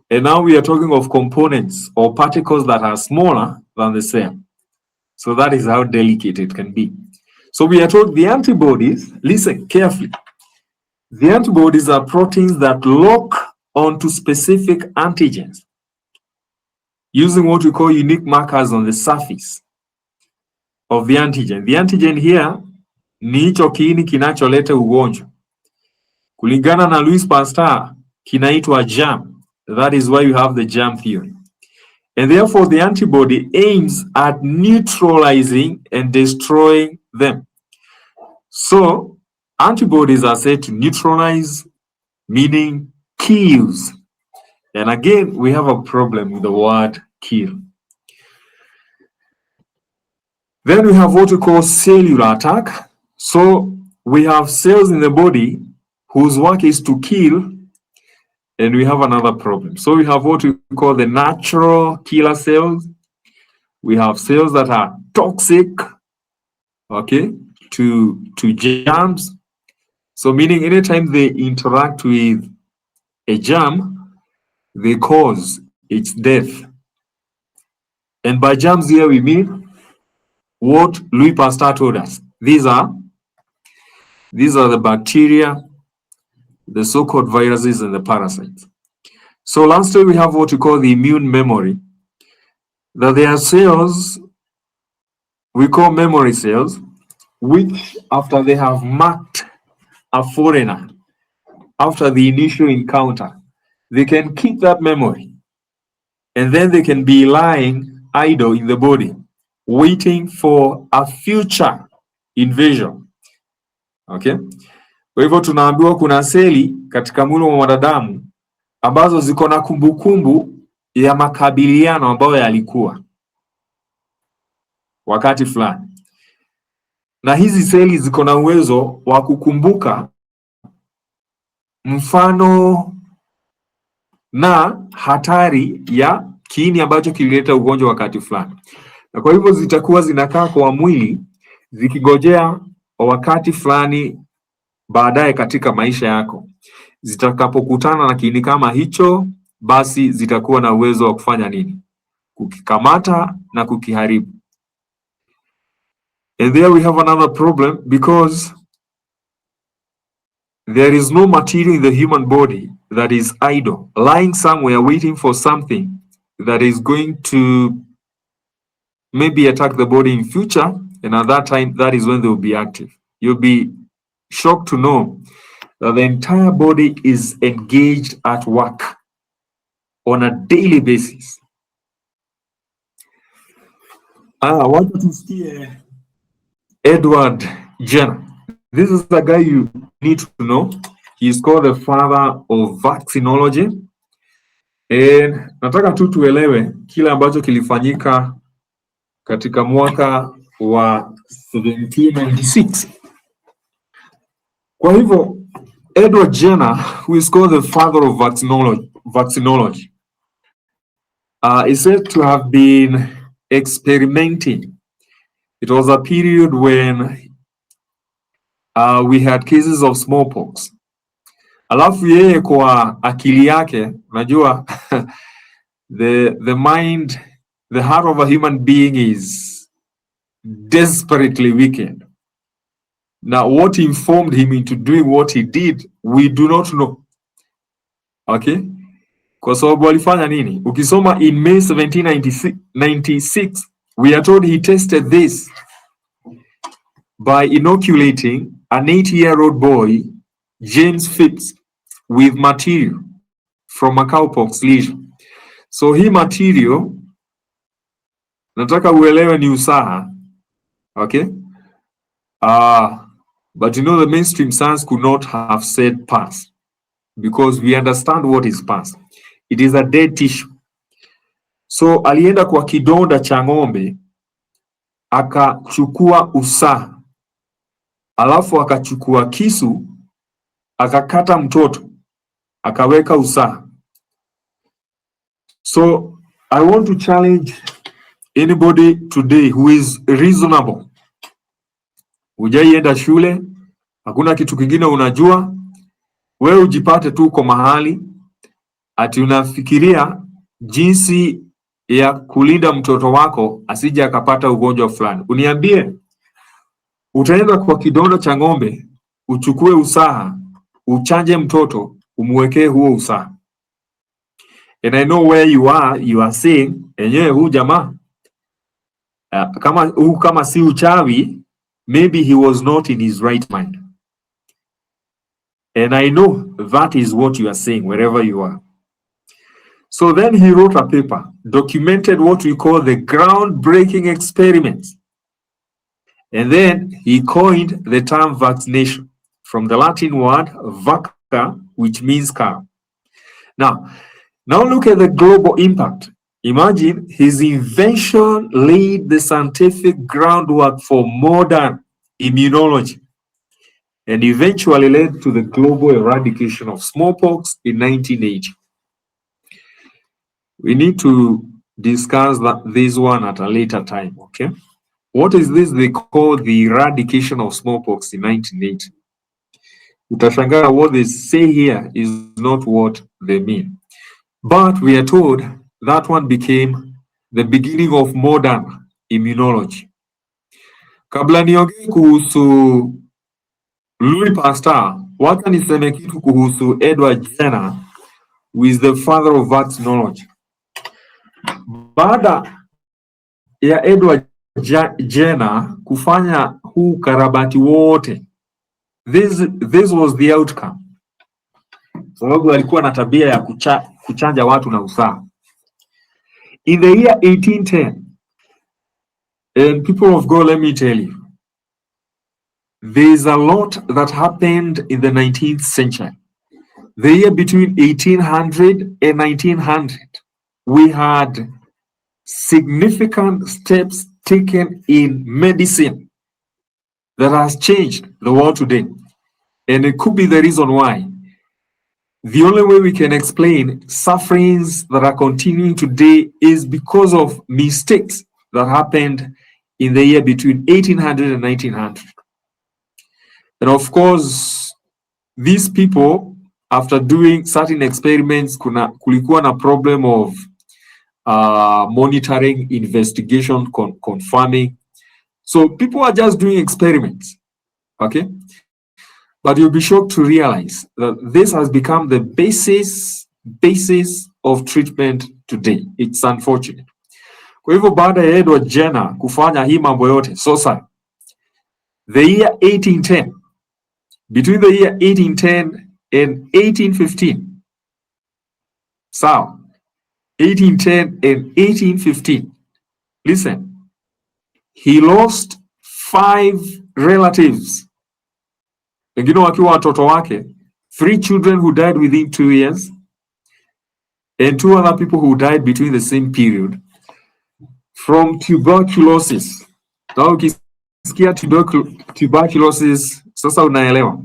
And now we are talking of components or particles that are smaller than the cell. So that is how delicate it can be. So we are told the antibodies, listen carefully. The antibodies are proteins that lock onto specific antigens using what we call unique markers on the surface of the antigen. The antigen here ni hicho kiini kinacholeta ugonjwa. Kulingana na Louis Pasteur, kinaitwa germ. That is why you have the germ theory. And therefore, the antibody aims at neutralizing and destroying them. So, antibodies are said to neutralize, meaning kills. And again, we have a problem with the word kill. Then we have what we call cellular attack. So, we have cells in the body whose work is to kill, and we have another problem. So we have what we call the natural killer cells. We have cells that are toxic, okay, to germs. So meaning anytime they interact with a germ, they cause its death. And by germs here we mean what Louis Pasteur told us. These are the bacteria, the so-called viruses, and the parasites. So lastly, we have what we call the immune memory. That there are cells we call memory cells, which after they have marked a foreigner, after the initial encounter, they can keep that memory. And then they can be lying idle in the body, waiting for a future invasion. Okay? Kwa hivyo tunaambiwa kuna seli katika mwili wa mwanadamu ambazo ziko na kumbukumbu ya makabiliano ambayo yalikuwa wakati fulani. Na hizi seli ziko na uwezo wa kukumbuka mfano na hatari ya kiini ambacho kilileta ugonjwa wakati fulani. na kwa hivyo zitakuwa zinakaa kwa mwili zikigojea wakati fulani baadaye katika maisha yako. Zitakapokutana na kiini kama hicho, basi zitakuwa na uwezo wa kufanya nini? Kukikamata na kukiharibu. And there we have another problem, because there is no material in the human body that is idle, lying somewhere waiting for something that is going to maybe attack the body in future, and at that time, that is when they will be active. You'll be shocked to know that the entire body is engaged at work on a daily basis. Wacha tusikie Edward Jenner. This is the guy you need to know. He's called the father of vaccinology. And nataka tu tuelewe kile ambacho kilifanyika katika mwaka wa 1796. Kwa hivyo Edward Jenner, who is called the father of vaccinology, is said to have been experimenting. It was a period when we had cases of smallpox. Alafu yeye kwa akili yake, unajua the mind, the heart of a human being is desperately wicked. Now, what informed him into doing what he did, we do not know. Okay? Kwa sababu alifanya nini? Ukisoma in May 1796, we are told he tested this by inoculating an 8-year-old boy, James Phipps, with material from a cowpox lesion. So hii material, nataka uelewe ni usaha. Okay? But you know the mainstream science could not have said pus, because we understand what is pus. It is a dead tissue. So alienda kwa kidonda cha ng'ombe, akachukua usaha, alafu akachukua kisu, akakata mtoto, akaweka usaha. So I want to challenge anybody today who is reasonable. Hujaienda shule, hakuna kitu kingine unajua, wewe ujipate tu kwa mahali ati unafikiria jinsi ya kulinda mtoto wako asije akapata ugonjwa fulani. Uniambie, utaenda kwa kidonda cha ng'ombe, uchukue usaha, uchanje mtoto, umwekee huo usaha. And I know where you are saying, enyewe huu jamaa, kama si uchawi, maybe he was not in his right mind. And I know that is what you are saying wherever you are. So then he wrote a paper, documented what we call the groundbreaking experiments. And then he coined the term vaccination from the Latin word vacca, which means cow. Now look at the global impact. Imagine his invention laid the scientific groundwork for modern immunology and eventually led to the global eradication of smallpox in 1980. We need to discuss this one at a later time, okay? What is this they call the eradication of smallpox in 1980? Utashangaa what they say here is not what they mean. But we are told that one became the beginning of modern immunology. Kabla niongee kuhusu Louis Pasteur, wacha niseme kitu kuhusu Edward Jenner, who is the father of vaccinology. Baada ya Edward Jenner kufanya huu karabati wote, this was the outcome. Sababu alikuwa na tabia ya kuchanja watu na usaha. In the year 1810, and people of God, let me tell you, there's a lot that happened in the 19th century. The year between 1800 and 1900, we had significant steps taken in medicine that has changed the world today. And it could be the reason why. The only way we can explain sufferings that are continuing today is because of mistakes that happened in the year between 1800 and 1900. And of course, these people, after doing certain experiments, kulikuwa na problem of monitoring, investigation, confirming. So people are just doing experiments, okay? But you'll be shocked to realize that this has become the basis of treatment today. It's unfortunate. Kwa hivyo baada ya Edward Jenner kufanya hii mambo yote, sasa the year 1810, between the year 1810 and 1815, so 1810 and 1815, listen, he lost 5 relatives, wengine wakiwa watoto wake, 3 children who died within 2 years, and 2 other people who died between the same period from tuberculosis. Now ukisikia tuberculosis, sasa unaelewa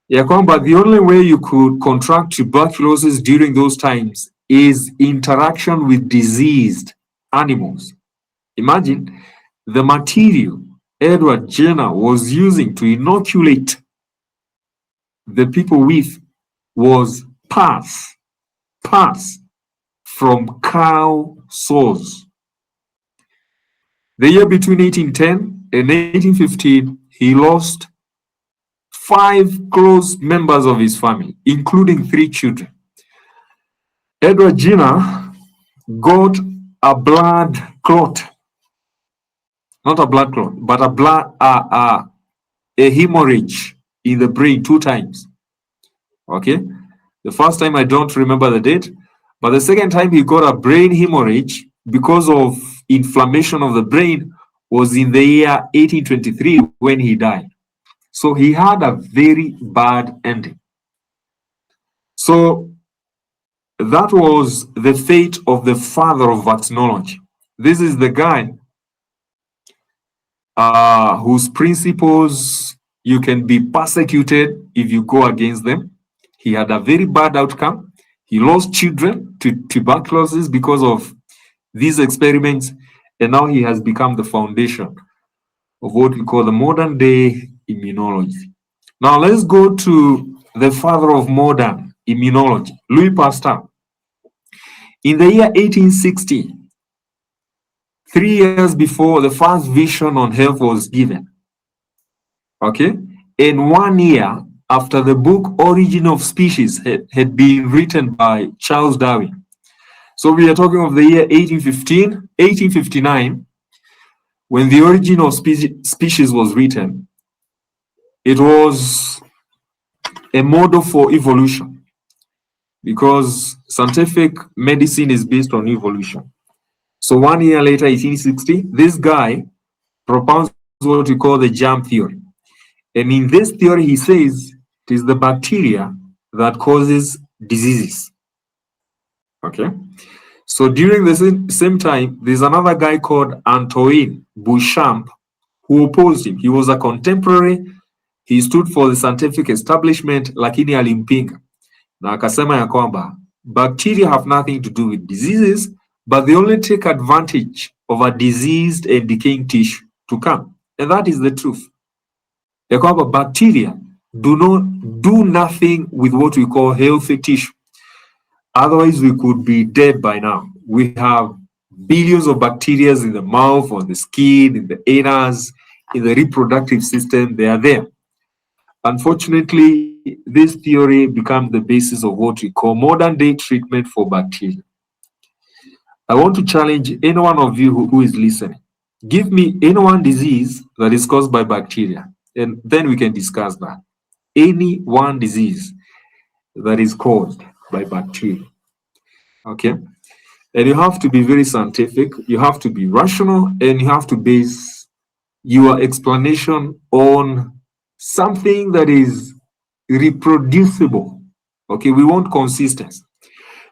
ya kwamba the only way you could contract tuberculosis during those times is interaction with diseased animals. Imagine the material Edward Jenner was using to inoculate the people with was pus from cow sores. The year between 1810 and 1815, he lost 5 close members of his family, including 3 children. Edward Jenner got a blood clot, not a blood clot, but a hemorrhage in the brain 2 times. Okay, the first time I don't remember the date, but the second time he got a brain hemorrhage because of inflammation of the brain was in the year 1823 when he died. So he had a very bad ending. So that was the fate of the father of vaccinology. This is the guy whose principles you can be persecuted if you go against them. He had a very bad outcome. He lost children to tuberculosis because of these experiments, and now he has become the foundation of what we call the modern day immunology. Now let's go to the father of modern immunology, Louis Pasteur. In the year 1860, 3 years before the first vision on health was given, okay, and 1 year after the book Origin of Species had been written by Charles Darwin. So we are talking of the year 1859, when the Origin of Species was written. It was a model for evolution, because scientific medicine is based on evolution. So 1 year later, 1860, this guy propounds what we call the germ theory. And in this theory, he says it is the bacteria that causes diseases. Okay. So during the same time, there's another guy called Antoine Béchamp who opposed him. He was a contemporary. He stood for the scientific establishment, lakini alimpinga. Na akasema ya kwamba bacteria have nothing to do with diseases, but they only take advantage of a diseased and decaying tissue to come. And that is the truth. Ya kwamba bacteria do not do nothing with what we call healthy tissue. Otherwise, we could be dead by now. We have billions of bacteria in the mouth, on the skin, in the anus, in the reproductive system. They are there. Unfortunately, this theory becomes the basis of what we call modern day treatment for bacteria. I want to challenge any one of you who is listening. Give me any one disease that is caused by bacteria, and then we can discuss that. Any one disease that is caused by bacteria. Okay? And you have to be very scientific, you have to be rational, and you have to base your explanation on something that is reproducible. Okay, we want consistency.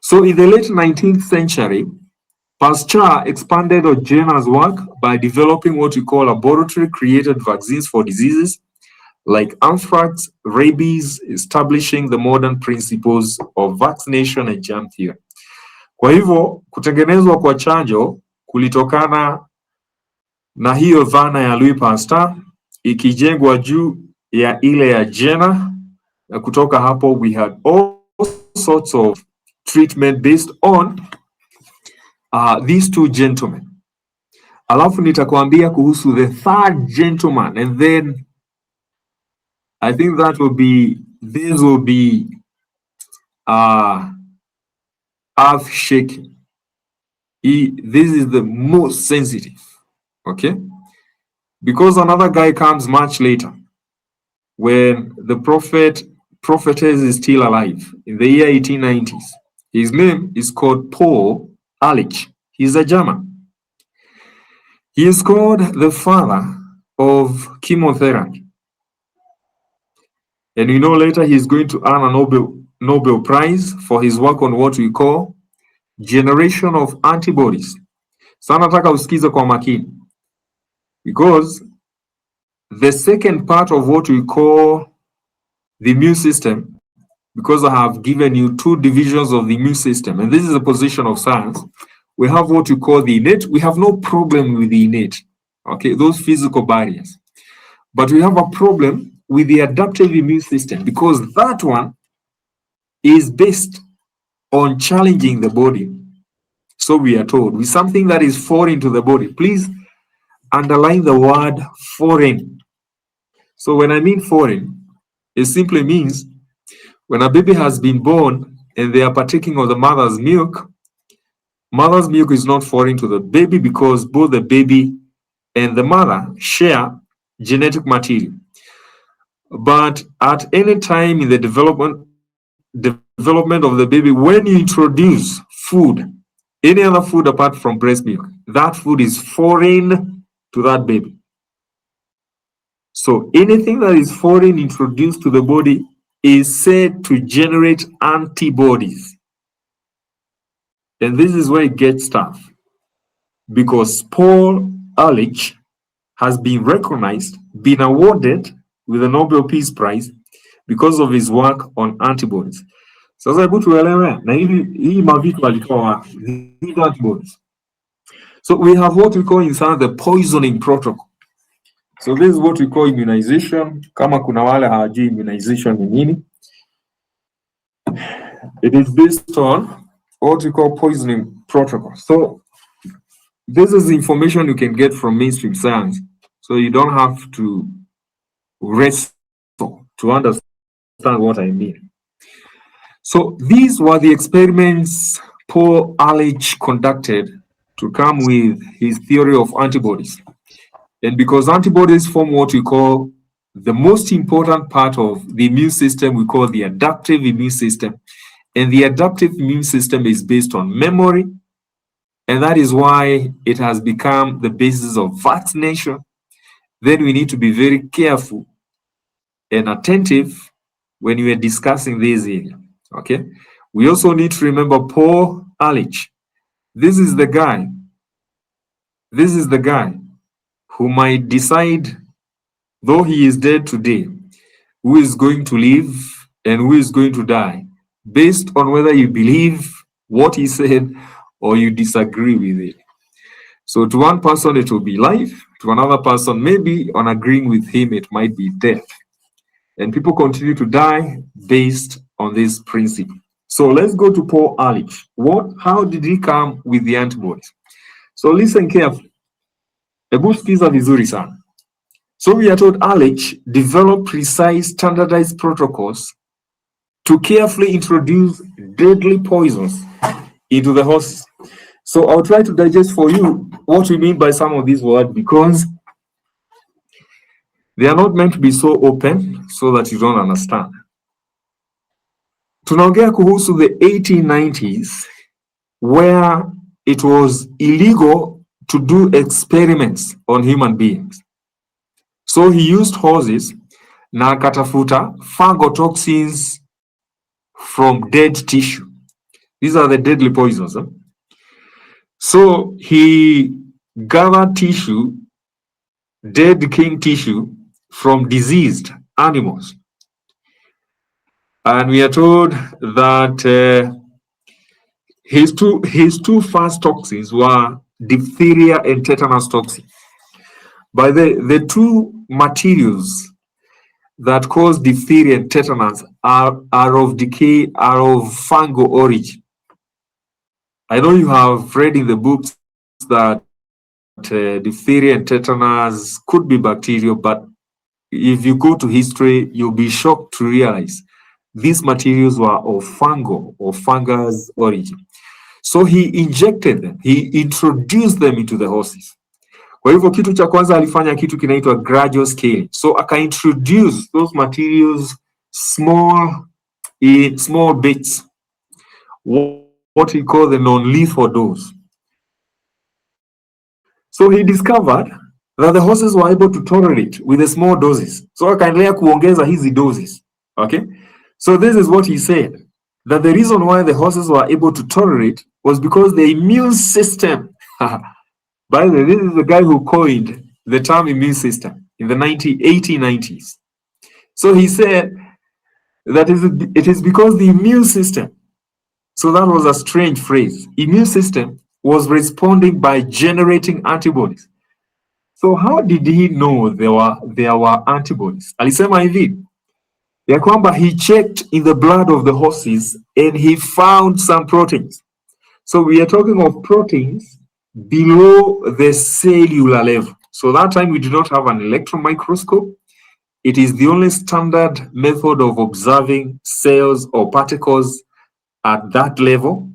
So in the late 19th century, Pasteur expanded on Jenner's work by developing what we call laboratory-created vaccines for diseases like anthrax, rabies, establishing the modern principles of vaccination and germ theory. Kwa hivyo, kutengenezwa kwa chanjo kulitokana na hiyo dhana ya Louis Pasteur ikijengwa juu ya ile ya Jenner, na kutoka hapo we had all sorts of treatment based on these two gentlemen. Alafu nitakwambia kuhusu the third gentleman, and then I think this will be earth shaking. This is the most sensitive, okay? Because another guy comes much later, when the prophetess is still alive in the year 1890s. His name is called Paul Ehrlich. He's a German. He is called the father of chemotherapy. And we know later he's going to earn a Nobel Prize for his work on what we call generation of antibodies. Sana nataka usikize kwa makini, because the second part of what we call the immune system, because I have given you two divisions of the immune system, and this is a position of science. We have what we call the innate. We have no problem with the innate, okay, those physical barriers. But we have a problem with the adaptive immune system, because that one is based on challenging the body. So we are told, with something that is foreign to the body. Please underline the word foreign. So when I mean foreign, it simply means when a baby has been born and they are partaking of the mother's milk is not foreign to the baby, because both the baby and the mother share genetic material. But at any time in the development of the baby, when you introduce food, any other food apart from breast milk, that food is foreign to that baby. So anything that is foreign introduced to the body is said to generate antibodies. And this is where it gets tough, because Paul Ehrlich has been recognized, been awarded with the Nobel Peace Prize because of his work on antibodies. Sasa hebu tuelewe na hii mavitu alitoa wapi these antibodies. So we have what we call in science the poisoning protocol. So this is what we call immunization. Kama kuna wale hawajui immunization ni nini, it is based on what we call poisoning protocol. So this is information you can get from mainstream science, so you don't have to wrestle to understand what I mean. So these were the experiments Paul Ehrlich conducted to come with his theory of antibodies. And because antibodies form what we call the most important part of the immune system, we call the adaptive immune system. And the adaptive immune system is based on memory. And that is why it has become the basis of vaccination. Then we need to be very careful and attentive when we are discussing this area, okay? We also need to remember Paul Ehrlich. This is the guy who might decide, though he is dead today, who is going to live and who is going to die, based on whether you believe what he said or you disagree with it. So to one person it will be life, to another person maybe on agreeing with him it might be death. And people continue to die based on this principle. So let's go to Paul Ehrlich. How did he come with the antibodies? So listen carefully. Hebu sikiza vizuri sana. So we are told Ehrlich developed precise standardized protocols to carefully introduce deadly poisons into the horses. So I'll try to digest for you what we mean by some of these words, because they are not meant to be so open so that you don't understand. Tunaongea kuhusu the 1890s, where it was illegal to do experiments on human beings. So he used horses na akatafuta phagotoxins from dead tissue. These are the deadly poisons. Huh? So he gathered tissue, dead king tissue, from diseased animals. And we are told that his two first toxins were diphtheria and tetanus toxin. By the two materials that cause diphtheria and tetanus are of fungal origin. I know you have read in the books that diphtheria and tetanus could be bacterial, but if you go to history, you'll be shocked to realize these materials were of fungal or fungus origin. So he injected them, he introduced them into the horses. Kwa hivyo kitu cha kwanza alifanya kitu kinaitwa gradual scaling. So aka-introduce those materials in small bits, what he called the non-lethal dose. So he discovered that the horses were able to tolerate with the small doses. So akaendelea kuongeza hizi doses. Okay? So this is what he said, that the reason why the horses were able to tolerate was because the immune system, by the way, this is the guy who coined the term immune system in the 1890s. So he said that it is because the immune system, so that was a strange phrase, immune system was responding by generating antibodies. So how did he know there were antibodies? Alisema hivi ya kwamba he checked in the blood of the horses and he found some proteins. So we are talking of proteins below the cellular level. So that time we did not have an electron microscope. It is the only standard method of observing cells or particles at that level.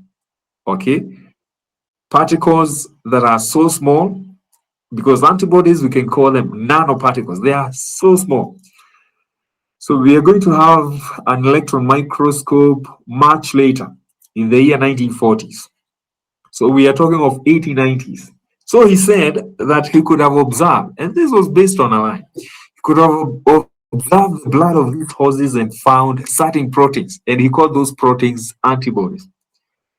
Okay, particles that are so small, because antibodies we can call them nanoparticles. They are so small. So we are going to have an electron microscope much later in the year 1940s. So we are talking of 1890s. So he said that he could have observed, and this was based on a lie, he could have observed the blood of these horses and found certain proteins, and he called those proteins antibodies.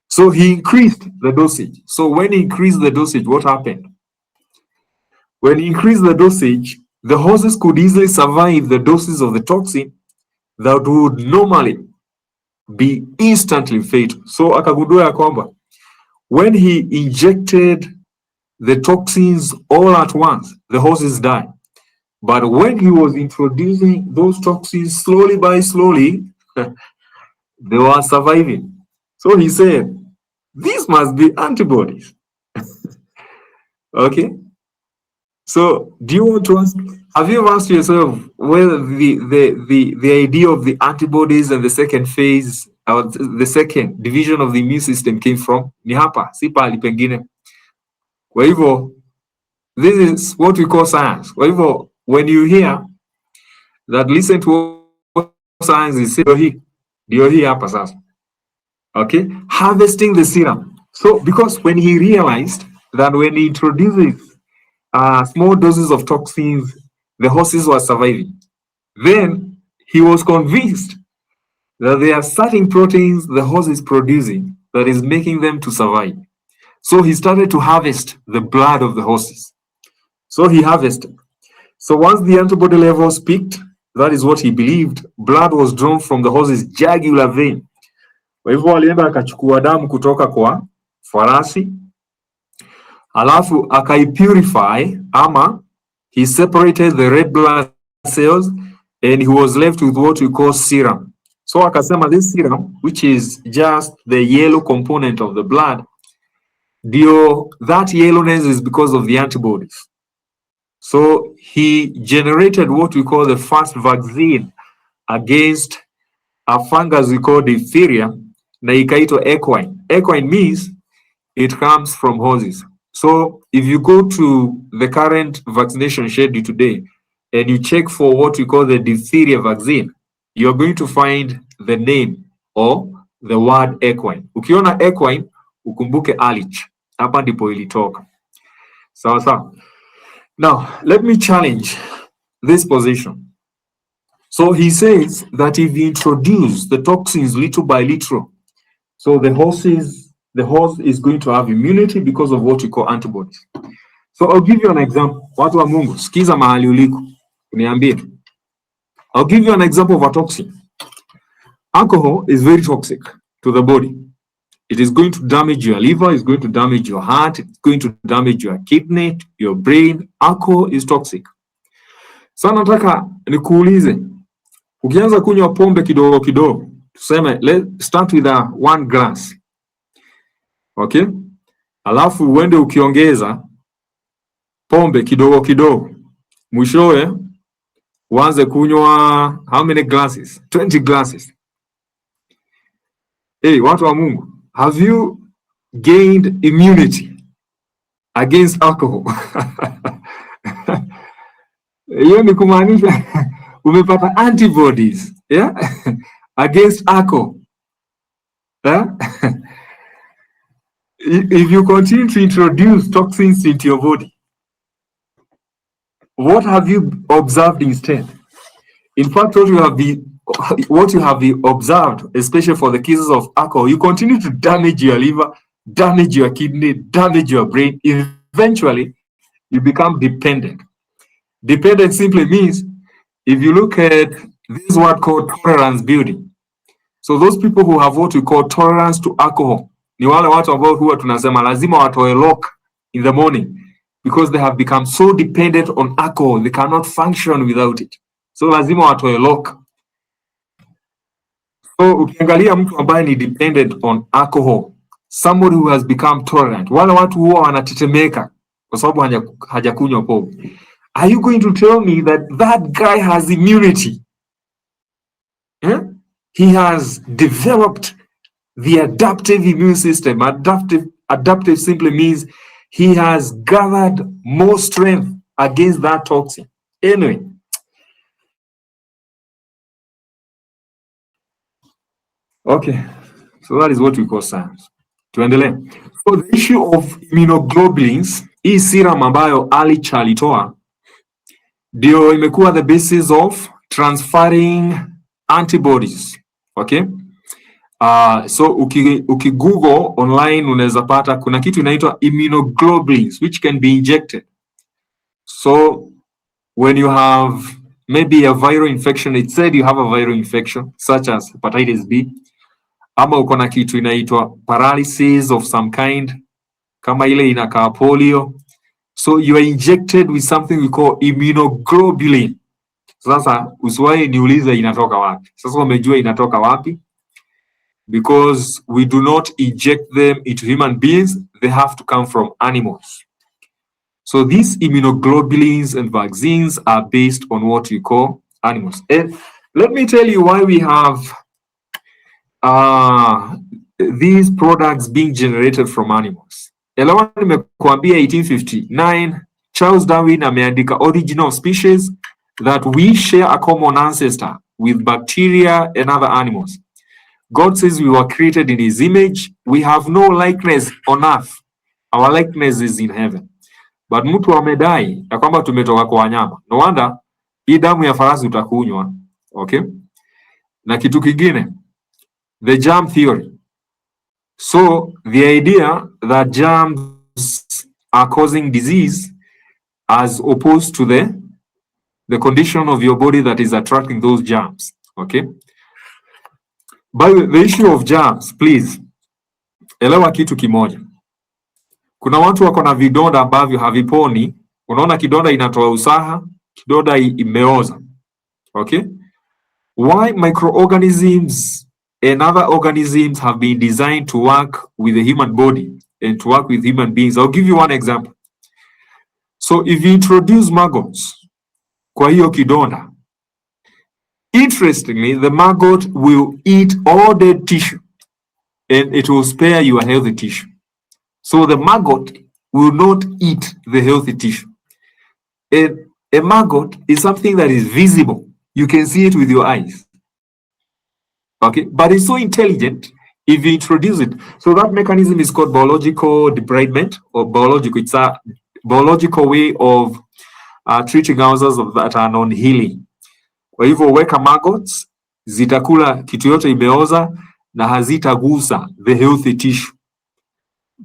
So he increased the dosage. So when he increased the dosage, what happened? When he increased the dosage, the horses could easily survive the doses of the toxin that would normally be instantly fatal. So akagundua ya kwamba when he injected the toxins all at once, the horses died. But when he was introducing those toxins slowly by slowly, they were surviving. So he said, these must be antibodies. Okay? So do you want to ask, have you ever asked yourself whether the idea of the antibodies and the second phase or the second division of the immune system came from? Ni hapa, si pahali pengine. Kwa hivyo, this is what we call science. Kwa hivyo, when you hear that, listen to what science is saying, ndio hii hapa sasa. Okay? Harvesting the serum. So, because when he realized that when he introduces small doses of toxins, the horses were surviving, then he was convinced that there are certain proteins the horse is producing that is making them to survive. So he started to harvest the blood of the horses. So he harvested. So once the antibody levels peaked, that is what he believed, blood was drawn from the horse's jugular vein. Kwa hivyo alienda akachukua damu kutoka kwa farasi, alafu akaipurify, ama he separated the red blood cells and he was left with what we call serum. So akasema this serum, which is just the yellow component of the blood, that yellowness is because of the antibodies. So he generated what we call the first vaccine against a fungus we call diphtheria, na ikaitwa equine. Equine means it comes from horses. So if you go to the current vaccination schedule today and you check for what we call the diphtheria vaccine, you're going to find the name or the word equine. Ukiona equine, ukumbuke alich. Hapa ndipo ilitoka. Sawa sawa. Now, let me challenge this position. So he says that if you introduce the toxins little by little, so the horse is going to have immunity because of what we call antibodies. So I'll give you an example. Watu wa Mungu, sikiza mahali uliko. Uniambie. I'll give you an example of a toxin. Alcohol is very toxic to the body. It is going to damage your liver, it's going to damage your heart, it's going to damage your kidney, your brain. Alcohol is toxic. Sasa nataka nikuulize, ukianza kunywa pombe kidogo kidogo, tuseme let's start with 1 glass. Okay? Alafu uende ukiongeza pombe kidogo kidogo. Mwishowe uanze kunywa how many glasses? 20 glasses. Hey, watu wa Mungu, have you gained immunity against alcohol? Hiyo ni kumaanisha umepata antibodies, yeah? Against alcohol. Yeah? If you continue to introduce toxins into your body, what have you observed instead? In fact, what you have observed, especially for the cases of alcohol, you continue to damage your liver, damage your kidney, damage your brain. Eventually, you become dependent. Dependent simply means, if you look at this word called tolerance building. So those people who have what we call tolerance to alcohol, ni wale watu ambao huwa tunasema lazima watoe lock in the morning because they have become so dependent on alcohol, they cannot function without it. So lazima watoe lock. So ukiangalia mtu ambaye ni dependent on alcohol, somebody who has become tolerant, wale watu huwa wanatetemeka kwa sababu hajakunywa pombe. Are you going to tell me that that guy has immunity? Yeah? He has developed the adaptive immune system. Adaptive simply means he has gathered more strength against that toxin. Anyway. Okay. So that is what we call science. Tuendelee. So the issue of immunoglobulins, hii serum ambayo Ali alitoa ndio imekuwa the basis of transferring antibodies. Okay? So ukigoogle online unaweza pata kuna kitu inaitwa immunoglobulins which can be injected. So when you have maybe a viral infection, it said you have a viral infection such as hepatitis B, ama uko na kitu inaitwa paralysis of some kind kama ile inakaa polio, so you are injected with something we call immunoglobulin. Sasa usiwahi niulize inatoka wapi. Sasa umejua inatoka wapi, because we do not inject them into human beings, they have to come from animals. So these immunoglobulins and vaccines are based on what we call animals. And let me tell you why we have these products being generated from animals. Elewa nimekuambia 1859 Charles Darwin ameandika original species that we share a common ancestor with bacteria and other animals. God says we were created in his image. We have no likeness on earth. Our likeness is in heaven. But mtu amedai ya kwamba tumetoka kwa wanyama. No wonder hii damu ya farasi utakunywa. Okay? Na kitu kingine, the germ theory. So the idea that germs are causing disease as opposed to the condition of your body that is attracting those germs. Okay? By the issue of germs, please, elewa kitu kimoja. Kuna watu wako na vidonda ambavyo haviponi. Unaona kidonda inatoa usaha, kidonda imeoza. Okay? Why microorganisms and other organisms have been designed to work with the human body and to work with human beings. I'll give you one example. So if you introduce maggots kwa hiyo kidonda, interestingly, the maggot will eat all dead tissue and it will spare your healthy tissue. So the maggot will not eat the healthy tissue. A maggot is something that is visible. You can see it with your eyes. Okay, but it's so intelligent if you introduce it. So that mechanism is called biological debridement or biological. It's a biological way of treating ulcers that are non-healing. Kwa hivyo weka maggots, zitakula kitu yote imeoza na hazitagusa the healthy tissue.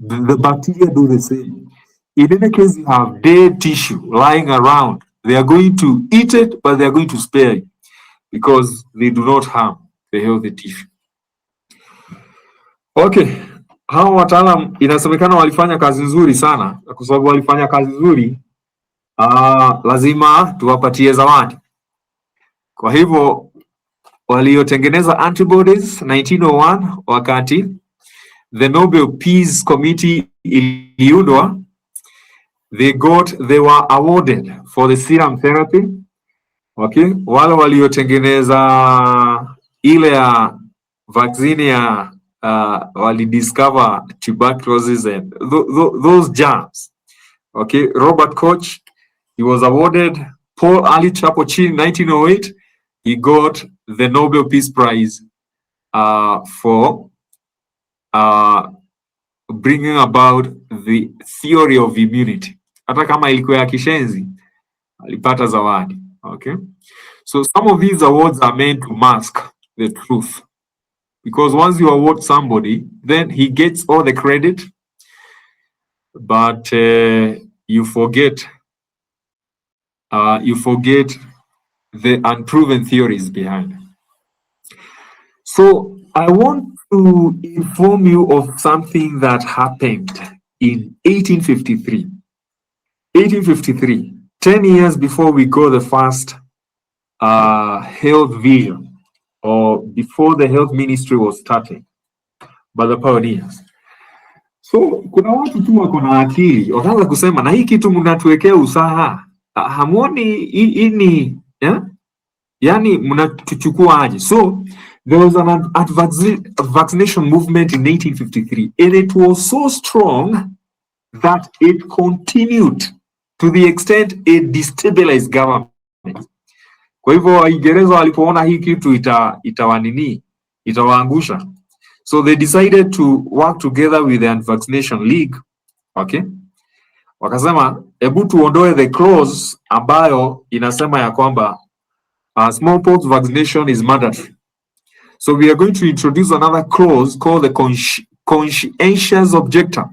The bacteria do the same. In any case, you have dead tissue lying around. They are going to eat it, but they are going to spare it because they do not harm the healthy tissue. Okay, hao wataalam inasemekana walifanya kazi nzuri sana, kwa sababu walifanya kazi nzuri, lazima tuwapatie zawadi. Kwa hivyo waliotengeneza antibodies 1901, wakati the Nobel Peace Committee iliundwa, they were awarded for the serum therapy. Okay, wale waliotengeneza ile ya vaccine ya walidiscover tuberculosis and those germs. Okay, Robert Koch, he was awarded. Paul Ehrlich hapo chini 1908, he got the Nobel Peace Prize for bringing about the theory of immunity. Hata kama ilikuwa ya kishenzi, alipata zawadi. Okay, so some of these awards are meant to mask the truth, because once you award somebody, then he gets all the credit, but you forget the unproven theories behind. So I want to inform you of something that happened in 1853. 1853, 10 years before we got the first health vision, or before the health ministry was started by the pioneers. So kuna watu tu wako na akili, wakaanza kusema na hii kitu mnatuwekea usaha, hamuoni hii ni yani mnatuchukua aje? So there was an vaccination movement in 1853, and it was so strong that it continued to the extent it destabilized government. Kwa hivyo Waingereza walipoona hii kitu itawaangusha, so they decided to work together with the Anti-Vaccination League. Okay, wakasema hebu tuondoe the clause ambayo inasema ya kwamba smallpox vaccination is mandatory. So we are going to introduce another clause called the conscientious objector.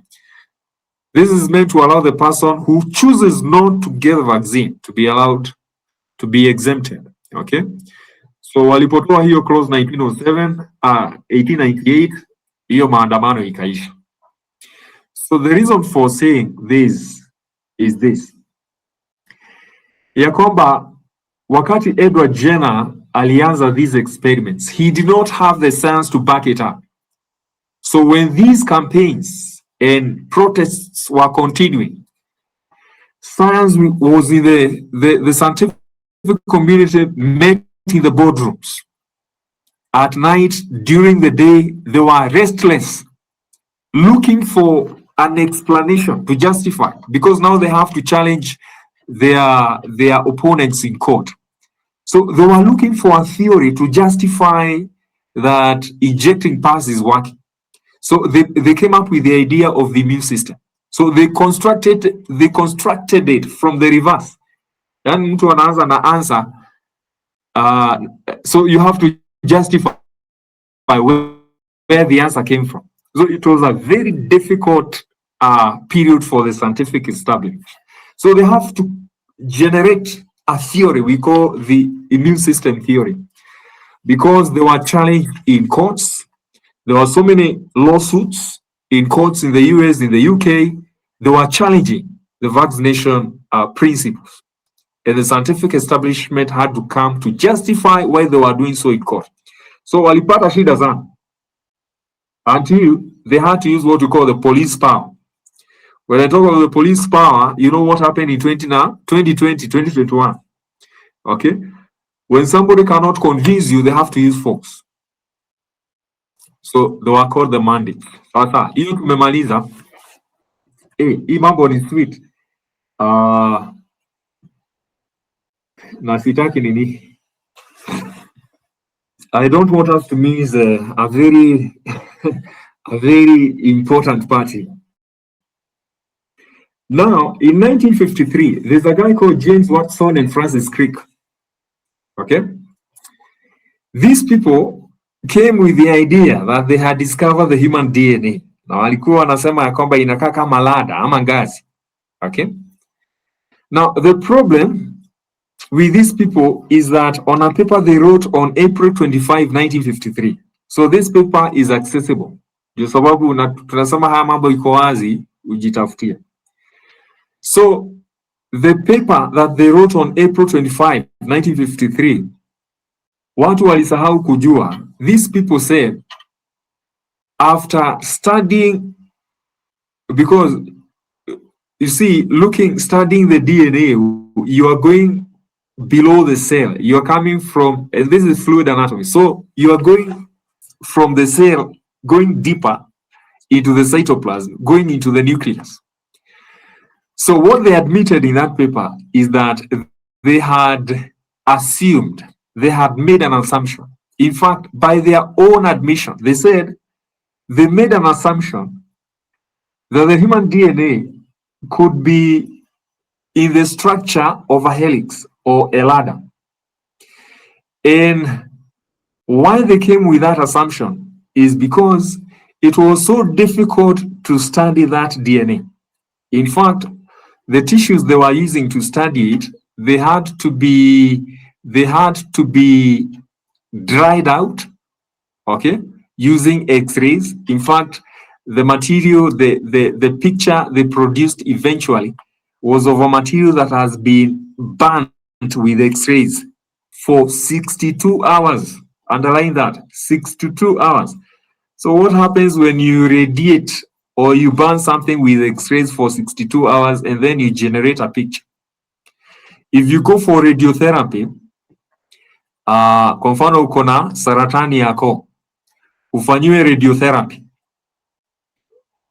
This is meant to allow the person who chooses not to get the vaccine to be allowed to be exempted. Okay, so walipotoa hiyo clause 1907, 1898, hiyo maandamano ikaisha. So the reason for saying this is this, ya kwamba wakati Edward Jenner alianza these experiments, he did not have the science to back it up. So when these campaigns and protests were continuing, science was in the scientific community met in the boardrooms. At night, during the day, they were restless, looking for an explanation to justify, because now they have to challenge their opponents in court. So they were looking for a theory to justify that injecting pus is working. So they came up with the idea of the immune system. So they constructed it from the reverse. Yani mtu anaanza na answer, so you have to justify where the answer came from. So it was a very difficult period for the scientific establishment. So they have to generate a theory we call the immune system theory, because they were challenged in courts. There were so many lawsuits in courts in the US, in the UK. They were challenging the vaccination principles, and the scientific establishment had to come to justify why they were doing so in court. So walipata shida sana until they had to use what we call the police power. When I talk about the police power, you know what happened in 2020, 2021. Okay, when somebody cannot convince you, they have to use force. So they were called the mandate. Sasa hiyo tumemaliza. Hii mambo ni sweet. Na sitaki nini. I don't want us to miss a very a very important party. Now, in 1953, there's a guy called James Watson and Francis Crick. Okay, these people came with the idea that they had discovered the human DNA. Na walikuwa wanasema ya kwamba inakaa kama ladder ama ngazi. Okay, now the problem with these people is that on a paper they wrote on April 25, 1953. So this paper is accessible. Ndio sababu tunasema haya mambo iko wazi, ujitafutie. So the paper that they wrote on April 25, 1953, watu walisahau kujua. These people said after studying, because you see, studying the DNA, you are going below the cell. You are coming from, and this is fluid anatomy. So you are going from the cell, going deeper into the cytoplasm, going into the nucleus. So what they admitted in that paper is that they had assumed, they had made an assumption. In fact, by their own admission, they said they made an assumption that the human DNA could be in the structure of a helix or a ladder. And why they came with that assumption is because it was so difficult to study that DNA. In fact, the tissues they were using to study it, they had to be dried out, okay, using X-rays. In fact, the material, the picture they produced eventually was of a material that has been burnt with X-rays for 62 hours. Underline that, 62 hours. So what happens when you radiate or you burn something with X-rays for 62 hours and then you generate a picture? If you go for radiotherapy, kwa mfano uko na saratani yako, ufanyiwe radiotherapy,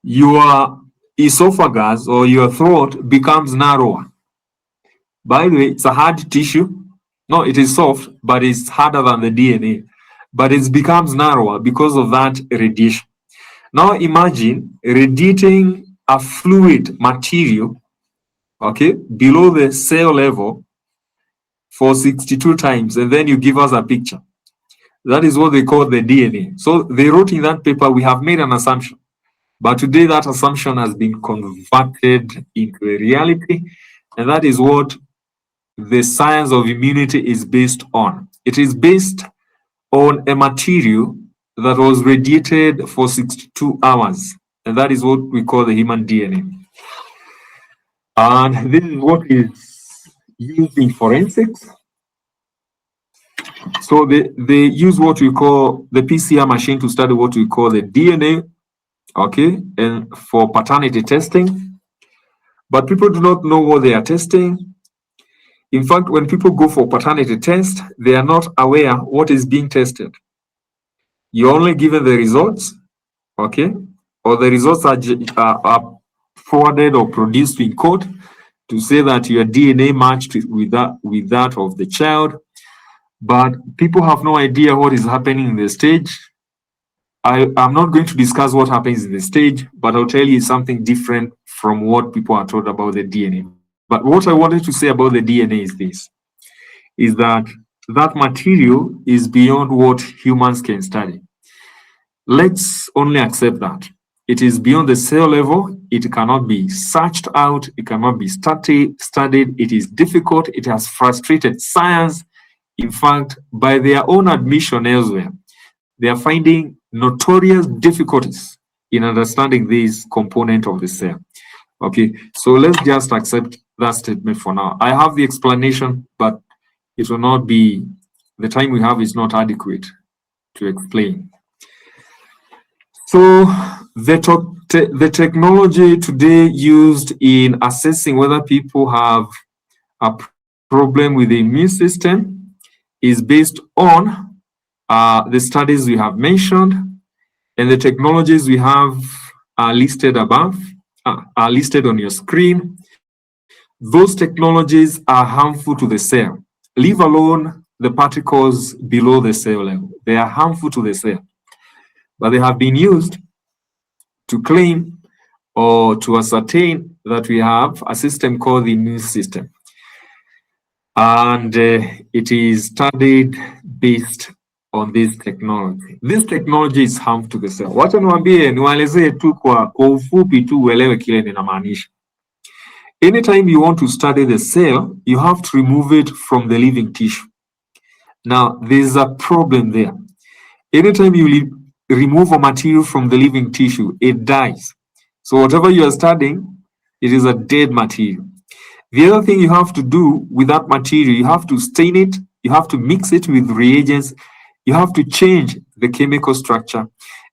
your esophagus or your throat becomes narrower. By the way, it's a hard tissue. No, it is soft, but it's harder than the DNA. But it becomes narrower because of that radiation. Now imagine radiating a fluid material, okay, below the cell level for 62 times, and then you give us a picture. That is what they call the DNA. So they wrote in that paper, we have made an assumption, but today that assumption has been converted into a reality, and that is what the science of immunity is based on. It is based on a material that was radiated for 62 hours, and that is what we call the human DNA. And this is what is used in forensics. So they use what we call the PCR machine to study what we call the DNA, okay, and for paternity testing. But people do not know what they are testing. In fact, when people go for paternity test, they are not aware what is being tested. You're only given the results, okay, or the results are forwarded or produced in court to say that your DNA matched with that of the child. But people have no idea what is happening in the stage. I'm not going to discuss what happens in the stage, but I'll tell you something different from what people are told about the DNA. But what I wanted to say about the DNA is this, is that that material is beyond what humans can study. Let's only accept that. It is beyond the cell level. It cannot be searched out. It cannot be studied. It is difficult. It has frustrated science. In fact, by their own admission elsewhere, they are finding notorious difficulties in understanding this component of the cell. Okay, so let's just accept that statement for now. I have the explanation, but it will not be, the time we have is not adequate to explain. So the technology today used in assessing whether people have a problem with the immune system is based on the studies we have mentioned, and the technologies we have are listed above, are listed on your screen. Those technologies are harmful to the cell. Leave alone the particles below the cell level. They are harmful to the cell, but they have been used to claim or to ascertain that we have a system called the immune system. And it is studied based on this technology. This technology is harmful to the cell. Wacha niwaelezee tu kwa ufupi tu uelewe kile ninamaanisha. Anytime you want to study the cell, you have to remove it from the living tissue. Now, there's a problem there. Anytime you remove a material from the living tissue, it dies. So whatever you are studying, it is a dead material. The other thing you have to do with that material, you have to stain it, you have to mix it with reagents, you have to change the chemical structure,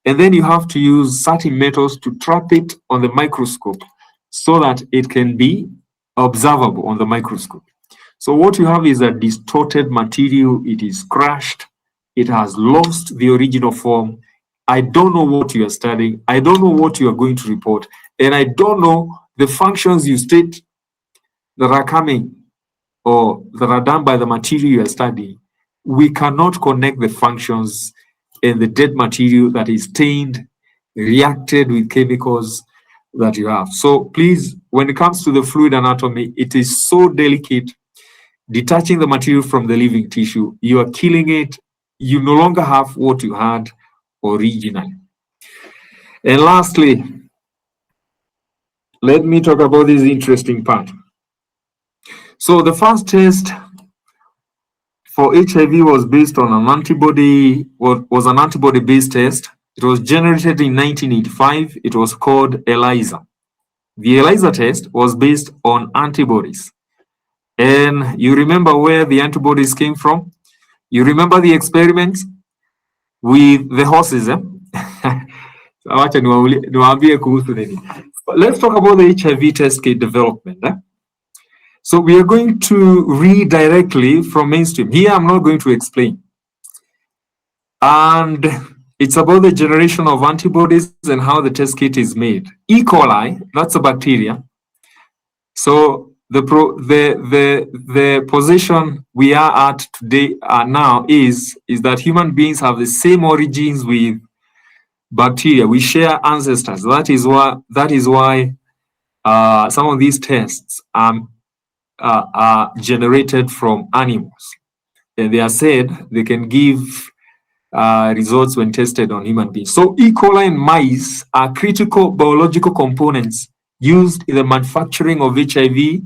and then you have to use certain methods to trap it on the microscope so that it can be observable on the microscope. So what you have is a distorted material, it is crushed, it has lost the original form. I don't know what you are studying, I don't know what you are going to report, and I don't know the functions you state that are coming or that are done by the material you are studying. We cannot connect the functions and the dead material that is stained, reacted with chemicals that you have. So please, when it comes to the fluid anatomy, it is so delicate. Detaching the material from the living tissue, you are killing it. You no longer have what you had originally. And lastly, let me talk about this interesting part. So the first test for HIV was based on an antibody, was an antibody-based test. It was generated in 1985. It was called ELISA. The ELISA test was based on antibodies. And you remember where the antibodies came from? You remember the experiments with the horses, eh? Let's talk about the HIV test kit development. Eh? So we are going to read directly from mainstream. Here I'm not going to explain. And it's about the generation of antibodies and how the test kit is made. E. coli, that's a bacteria. So the position we are at today now is that human beings have the same origins with bacteria. We share ancestors. That is why some of these tests are generated from animals, and they are said they can give results when tested on human beings. So E. coli and mice are critical biological components used in the manufacturing of HIV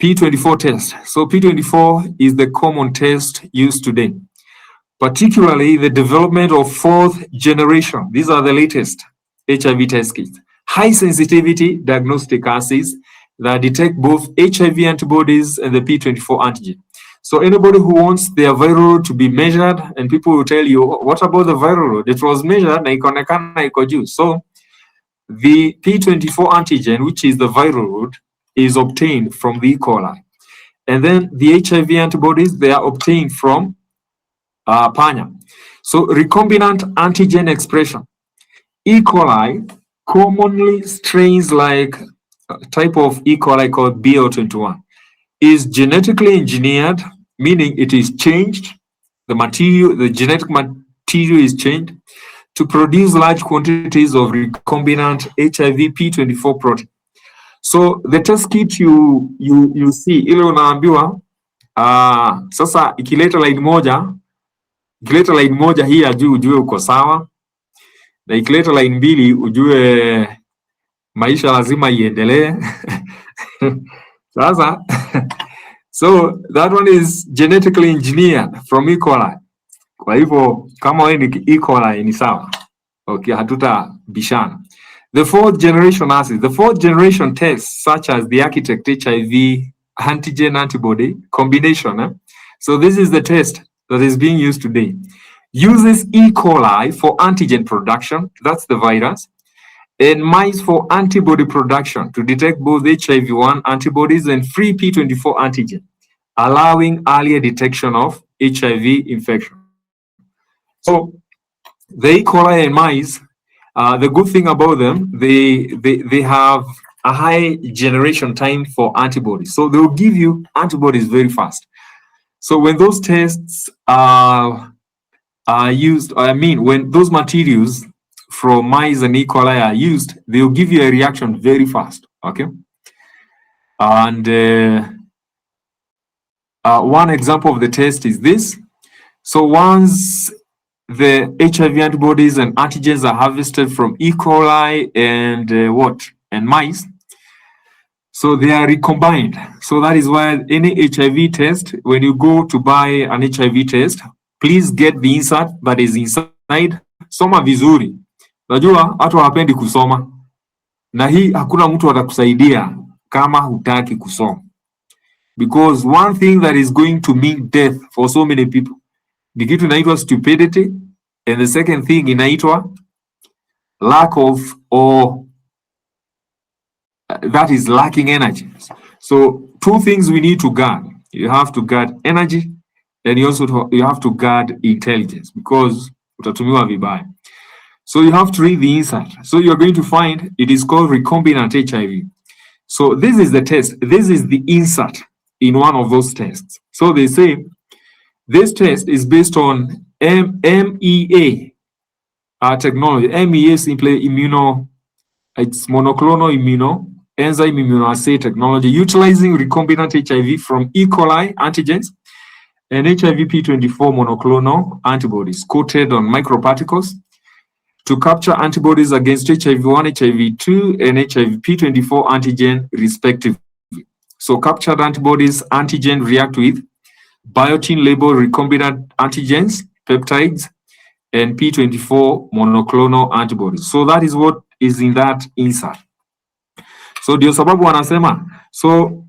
P24 test. So P24 is the common test used today, particularly the development of fourth generation. These are the latest HIV test kits. High sensitivity diagnostic assays that detect both HIV antibodies and the P24 antigen. So anybody who wants their viral load to be measured, and people will tell you, what about the viral load? It was measured, na ikaonekana iko juu. So the P24 antigen, which is the viral load, is obtained from the E. coli. And then the HIV antibodies, they are obtained from PANYA. So recombinant antigen expression. E. coli commonly strains like a type of E. coli called BL21 is genetically engineered, meaning it is changed. The material, the genetic material is changed to produce large quantities of recombinant HIV P24 protein. So the test kit you see ile unaambiwa sasa ikileta line moja hii ya juu ujue uko sawa, na ikileta line mbili ujue maisha lazima iendelee. Sasa so that one is genetically engineered from E. coli. Kwa hivyo kama wewe ni E. coli ni sawa. Okay, hatutabishana. The fourth generation assays. The fourth generation tests, such as the Architect HIV antigen antibody combination. So this is the test that is being used today. Uses E. coli for antigen production, that's the virus, and mice for antibody production to detect both HIV-1 antibodies and free P24 antigen, allowing earlier detection of HIV infection. So the E. coli and mice, the good thing about them, they have a high generation time for antibodies. So they will give you antibodies very fast. So when those tests are used, when those materials from mice and E. coli are used, they will give you a reaction very fast. Okay. And one example of the test is this. So once the HIV antibodies and antigens are harvested from E. coli and mice, so they are recombined. So that is why any HIV test, when you go to buy an HIV test, please get the insert that is inside soma vizuri. Unajua watu hawapendi kusoma, na hii hakuna mtu atakusaidia kama hutaki kusoma, because one thing that is going to mean death for so many people ni kitu inaitwa stupidity, and the second thing inaitwa lack of, or that is lacking energy. So two things we need to guard. You have to guard energy, and you have to guard intelligence, because utatumiwa vibaya. So you have to read the insert. So you're going to find it is called recombinant HIV. So this is the test. This is the insert in one of those tests. So they say this test is based on MEA technology. MEA simply it's monoclonal enzyme immunoassay technology, utilizing recombinant HIV from E. coli antigens and HIV P24 monoclonal antibodies coated on microparticles to capture antibodies against HIV1, HIV2, and HIV P24 antigen respectively. So captured antibodies antigen react with biotin labeled recombinant antigens, peptides, and P24 monoclonal antibodies. So that is what is in that insert. So ndio sababu wanasema, so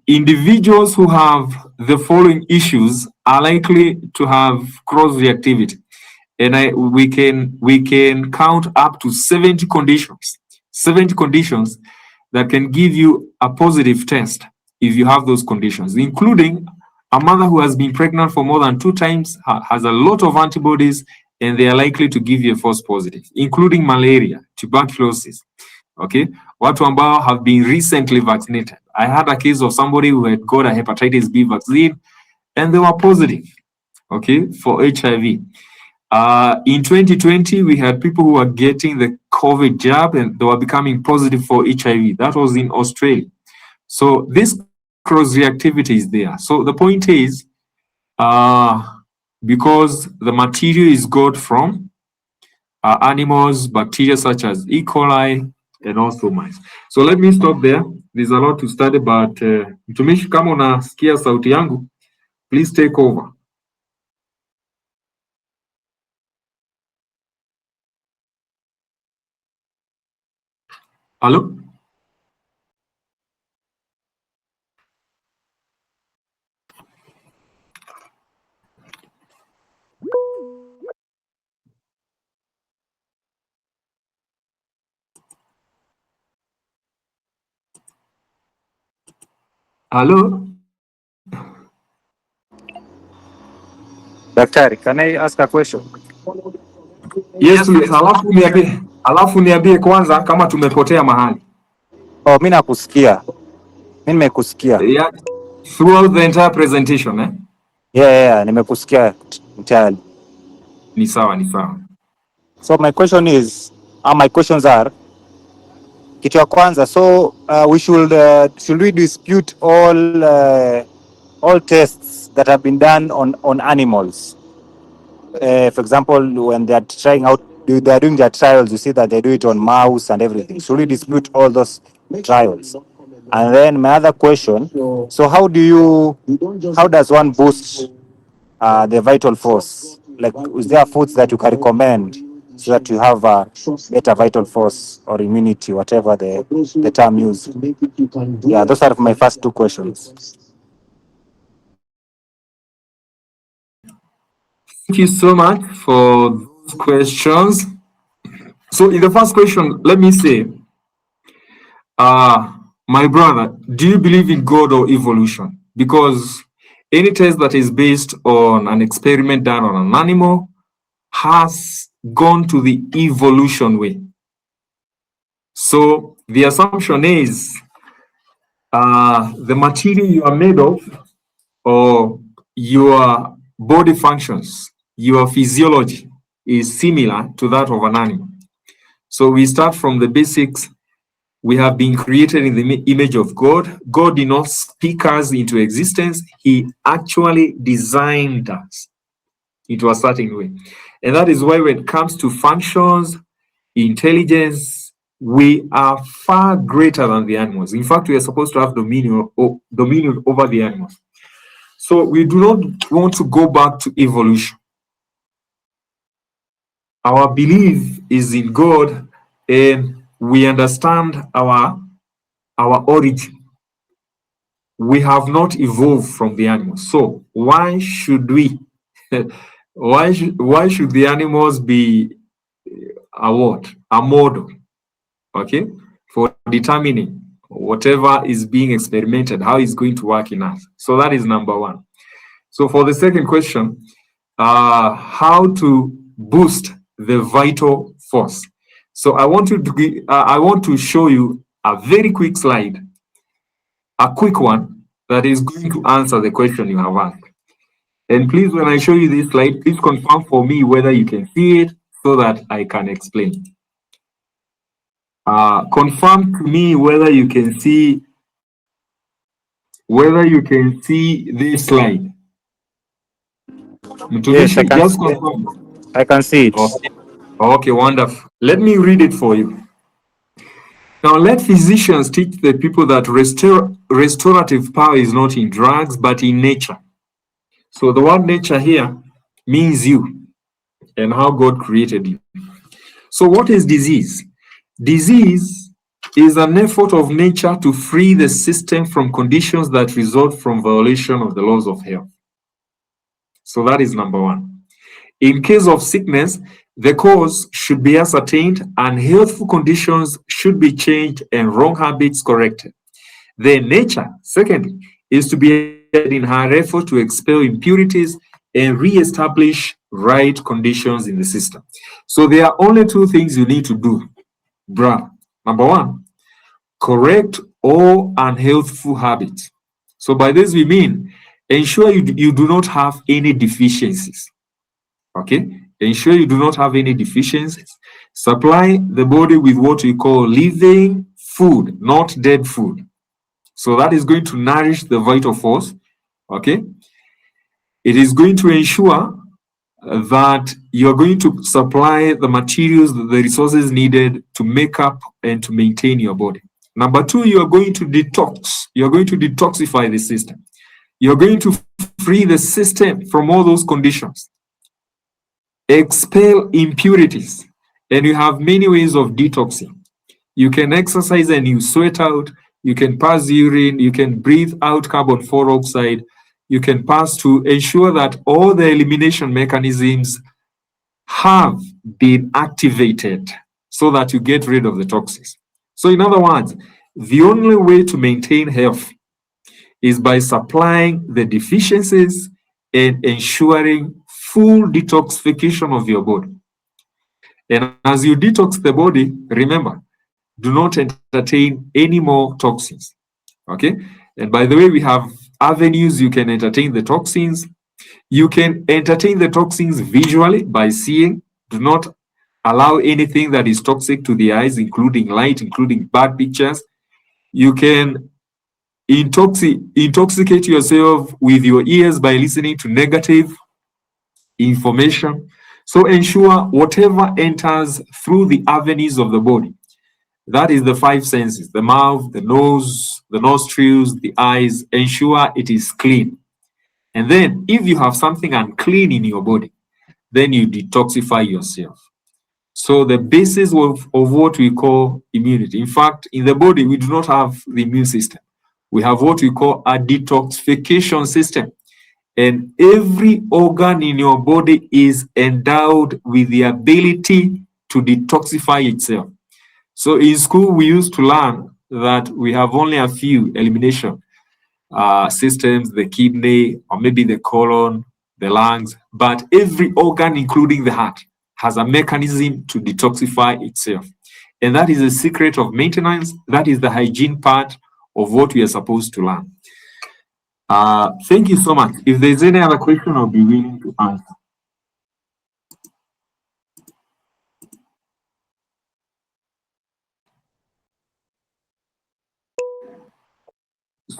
individuals who have the following issues are likely to have cross reactivity. And we can count up to 70 conditions that can give you a positive test if you have those conditions, including a mother who has been pregnant for more than 2 times, has a lot of antibodies, and they are likely to give you a false positive, including malaria, tuberculosis. Okay, watu ambao have been recently vaccinated. I had a case of somebody who had got a hepatitis B vaccine and they were positive, okay, for HIV. In 2020, we had people who were getting the COVID jab and they were becoming positive for HIV. That was in Australia. So this cross-reactivity is there. So the point is, because the material is got from animals, bacteria such as E. coli, and also mice. So let me stop there. There's a lot to study, but mtumishi, kama unasikia sauti yangu, please take over. Hello? Hello? Daktari, can I ask a question? Yes, please. Alafu niambie kwanza kama tumepotea mahali. Oh, mimi nakusikia. Mimi nimekusikia. Yeah, throughout the entire presentation, eh? Yeah, nimekusikia entirely. Ni sawa. So my questions are, kitu ya kwanza, so we should we dispute all tests that have been done on animals? For example, when they are doing their trials, you see that they do it on mouse and everything. Should we dispute all those trials? And then my other question, so how does one boost the vital force? Like, is there foods that you can recommend so that you have a better vital force or immunity, whatever the term used? Yeah, those are my first 2 questions. Thank you so much for those questions. So in the first question, let me say, my brother, do you believe in God or evolution? Because any test that is based on an experiment done on an animal has gone to the evolution way. So the assumption is the material you are made of, or your body functions, your physiology is similar to that of an animal. So we start from the basics. We have been created in the image of God. God did not speak us into existence. He actually designed us into a certain way. And that is why when it comes to functions, intelligence, we are far greater than the animals. In fact, we are supposed to have dominion over the animals. So we do not want to go back to evolution. our belief is in God, and we understand our origin. We have not evolved from the animals. So why should we? Why should the animals be a what? A model, okay, for determining whatever is being experimented, how it's going to work in us. So that is number one. So for the second question, how to boost the vital force. So I want to show you a very quick slide, a quick one that is going to answer the question you have asked. And please, when I show you this slide, please confirm for me whether you can see it so that I can explain. Confirm to me whether you can see this slide. Yes, Just confirm. I can see it. Okay. Okay, wonderful. Let me read it for you. Now, let physicians teach the people that restorative power is not in drugs, but in nature. So the word nature here means you and how God created you. So what is disease? Disease is an effort of nature to free the system from conditions that result from violation of the laws of health. So that is number one. In case of sickness, the cause should be ascertained and healthful conditions should be changed and wrong habits corrected. Then nature, secondly, is to be in her effort to expel impurities and re-establish right conditions in the system. So there are only two things you need to do, bruh. Number one, correct all unhealthful habits. So by this we mean ensure you do not have any deficiencies. Okay? Ensure you do not have any deficiencies. Supply the body with what we call living food, not dead food. So that is going to nourish the vital force. Okay? It is going to ensure that you're going to supply the materials, the resources needed to make up and to maintain your body. Number two, you are going to detox. You're going to detoxify the system. You're going to free the system from all those conditions. Expel impurities. And you have many ways of detoxing. You can exercise and you sweat out. You can pass urine. You can breathe out carbon dioxide. You can pass to ensure that all the elimination mechanisms have been activated so that you get rid of the toxins. So in other words, the only way to maintain health is by supplying the deficiencies and ensuring full detoxification of your body. And as you detox the body, remember, do not entertain any more toxins. Okay? And by the way, we have avenues you can entertain the toxins. You can entertain the toxins visually by seeing. Do not allow anything that is toxic to the eyes, including light, including bad pictures. You can intoxicate yourself with your ears by listening to negative information. So ensure whatever enters through the avenues of the body, that is the five senses, the mouth, the nose, the nostrils, the eyes, ensure it is clean. And then if you have something unclean in your body, then you detoxify yourself. So the basis of what we call immunity. In fact, in the body, we do not have the immune system. We have what we call a detoxification system. And every organ in your body is endowed with the ability to detoxify itself. So in school, we used to learn that we have only a few elimination systems, the kidney, or maybe the colon, the lungs, but every organ, including the heart, has a mechanism to detoxify itself. And that is the secret of maintenance. That is the hygiene part of what we are supposed to learn. Thank you so much. If there's any other question, I'll be willing to answer.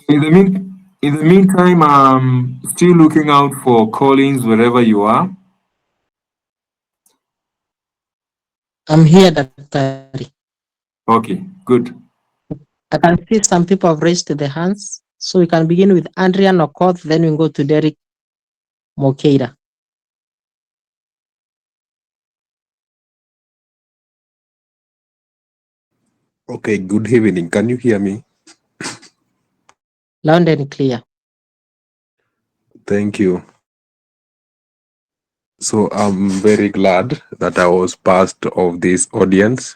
In the meantime, I'm still looking out for callings wherever you are. I'm here, Daktari. Okay, good. I can see some people have raised their hands. So we can begin with Andrea Nokoth, then we go to Derek Mokeira. Okay, good evening. Can you hear me? Loud and clear. Thank you. So I'm very glad that I was part of this audience.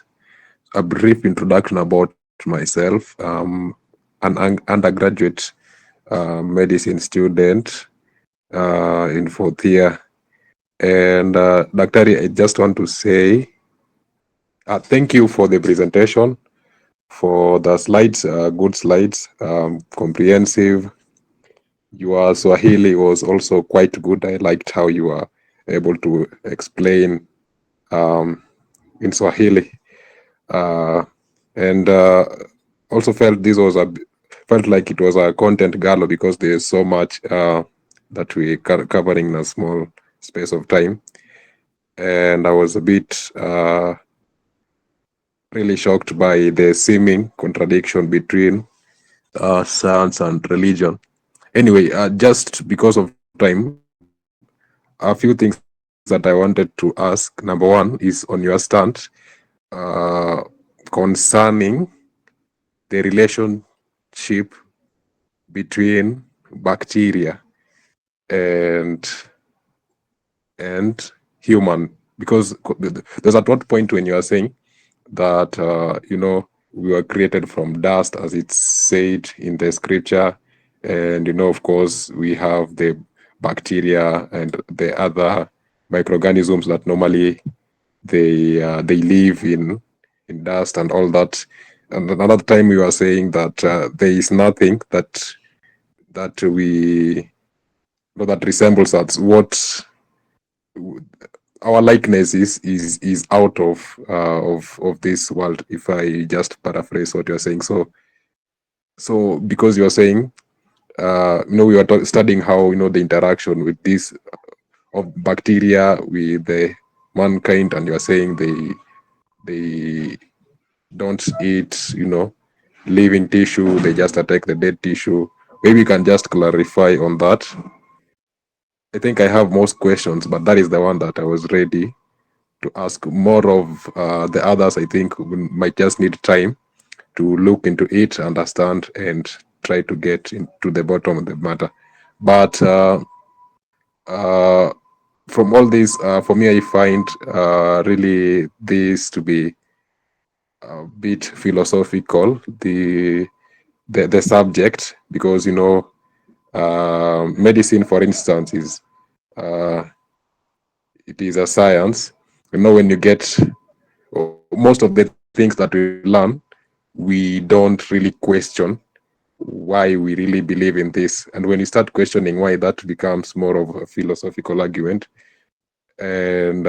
A brief introduction about myself. An undergraduate medicine student in fourth year. And Dr. I just want to say thank you for the presentation, for the slides, good slides, comprehensive. Your Swahili was also quite good. I liked how you were able to explain in Swahili, and also felt like it was a content gala because there's so much that we covering in a small space of time, and I was a bit really shocked by the seeming contradiction between science and religion. Anyway, just because of time, a few things that I wanted to ask. Number one is on your stand concerning the relationship between bacteria and human, because there's at what point when you are saying that we were created from dust, as it's said in the scripture, and of course we have the bacteria and the other microorganisms that normally they live in dust and all that. And another time we were saying that there is nothing that we that resembles us. What our likeness is out of this world, if I just paraphrase what you're saying. So because you're saying we were studying how the interaction with this of bacteria with the mankind, and you're saying they don't eat living tissue, they just attack the dead tissue. Maybe you can just clarify on that. I think I have most questions, but that is the one that I was ready to ask. More of the others, I think we might just need time to look into it, understand, and try to get into the bottom of the matter. But from all this, for me, I find really this to be a bit philosophical, the subject, because medicine, for instance, is it is a science. When you get most of the things that we learn, we don't really question why we really believe in this. And when you start questioning why, that becomes more of a philosophical argument. And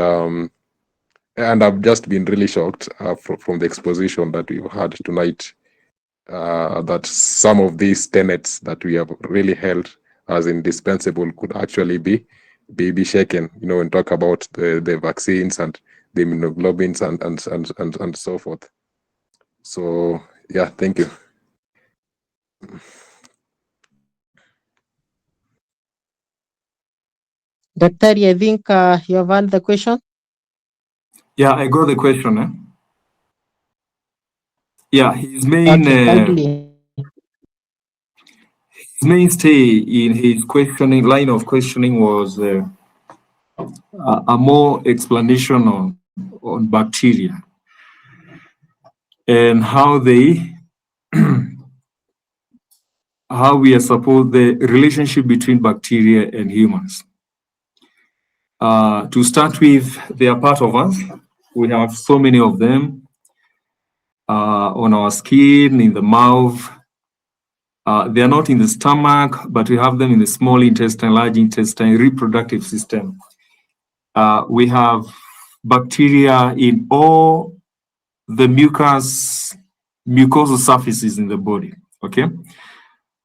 I've just been really shocked from the exposition that we've had tonight, that some of these tenets that we have really held as indispensable could actually be shaken. And talk about the vaccines and the immunoglobulins and so forth. So yeah, thank you. Dr. I think you have answered the question. Yeah, I got the question. Yeah, his main Okay, kindly. mainstay in his line of questioning was a more explanation on bacteria and how we are supposed, the relationship between bacteria and humans. To start with, they are part of us. We have so many of them on our skin, in the mouth. They are not in the stomach, but we have them in the small intestine, large intestine, reproductive system. We have bacteria in all the mucosal surfaces in the body, okay?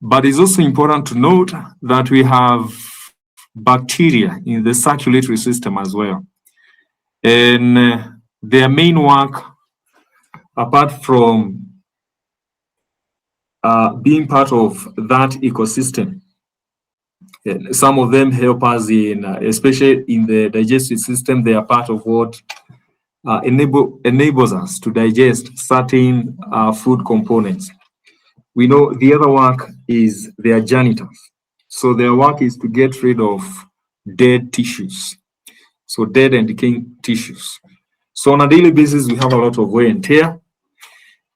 But it's also important to note that we have bacteria in the circulatory system as well. And their main work, apart from being part of that ecosystem, some of them help us in, especially in the digestive system, they are part of what enables us to digest certain food components. We know the other work is their janitors. So their work is to get rid of dead tissues. So dead and decaying tissues. So on a daily basis, we have a lot of wear and tear,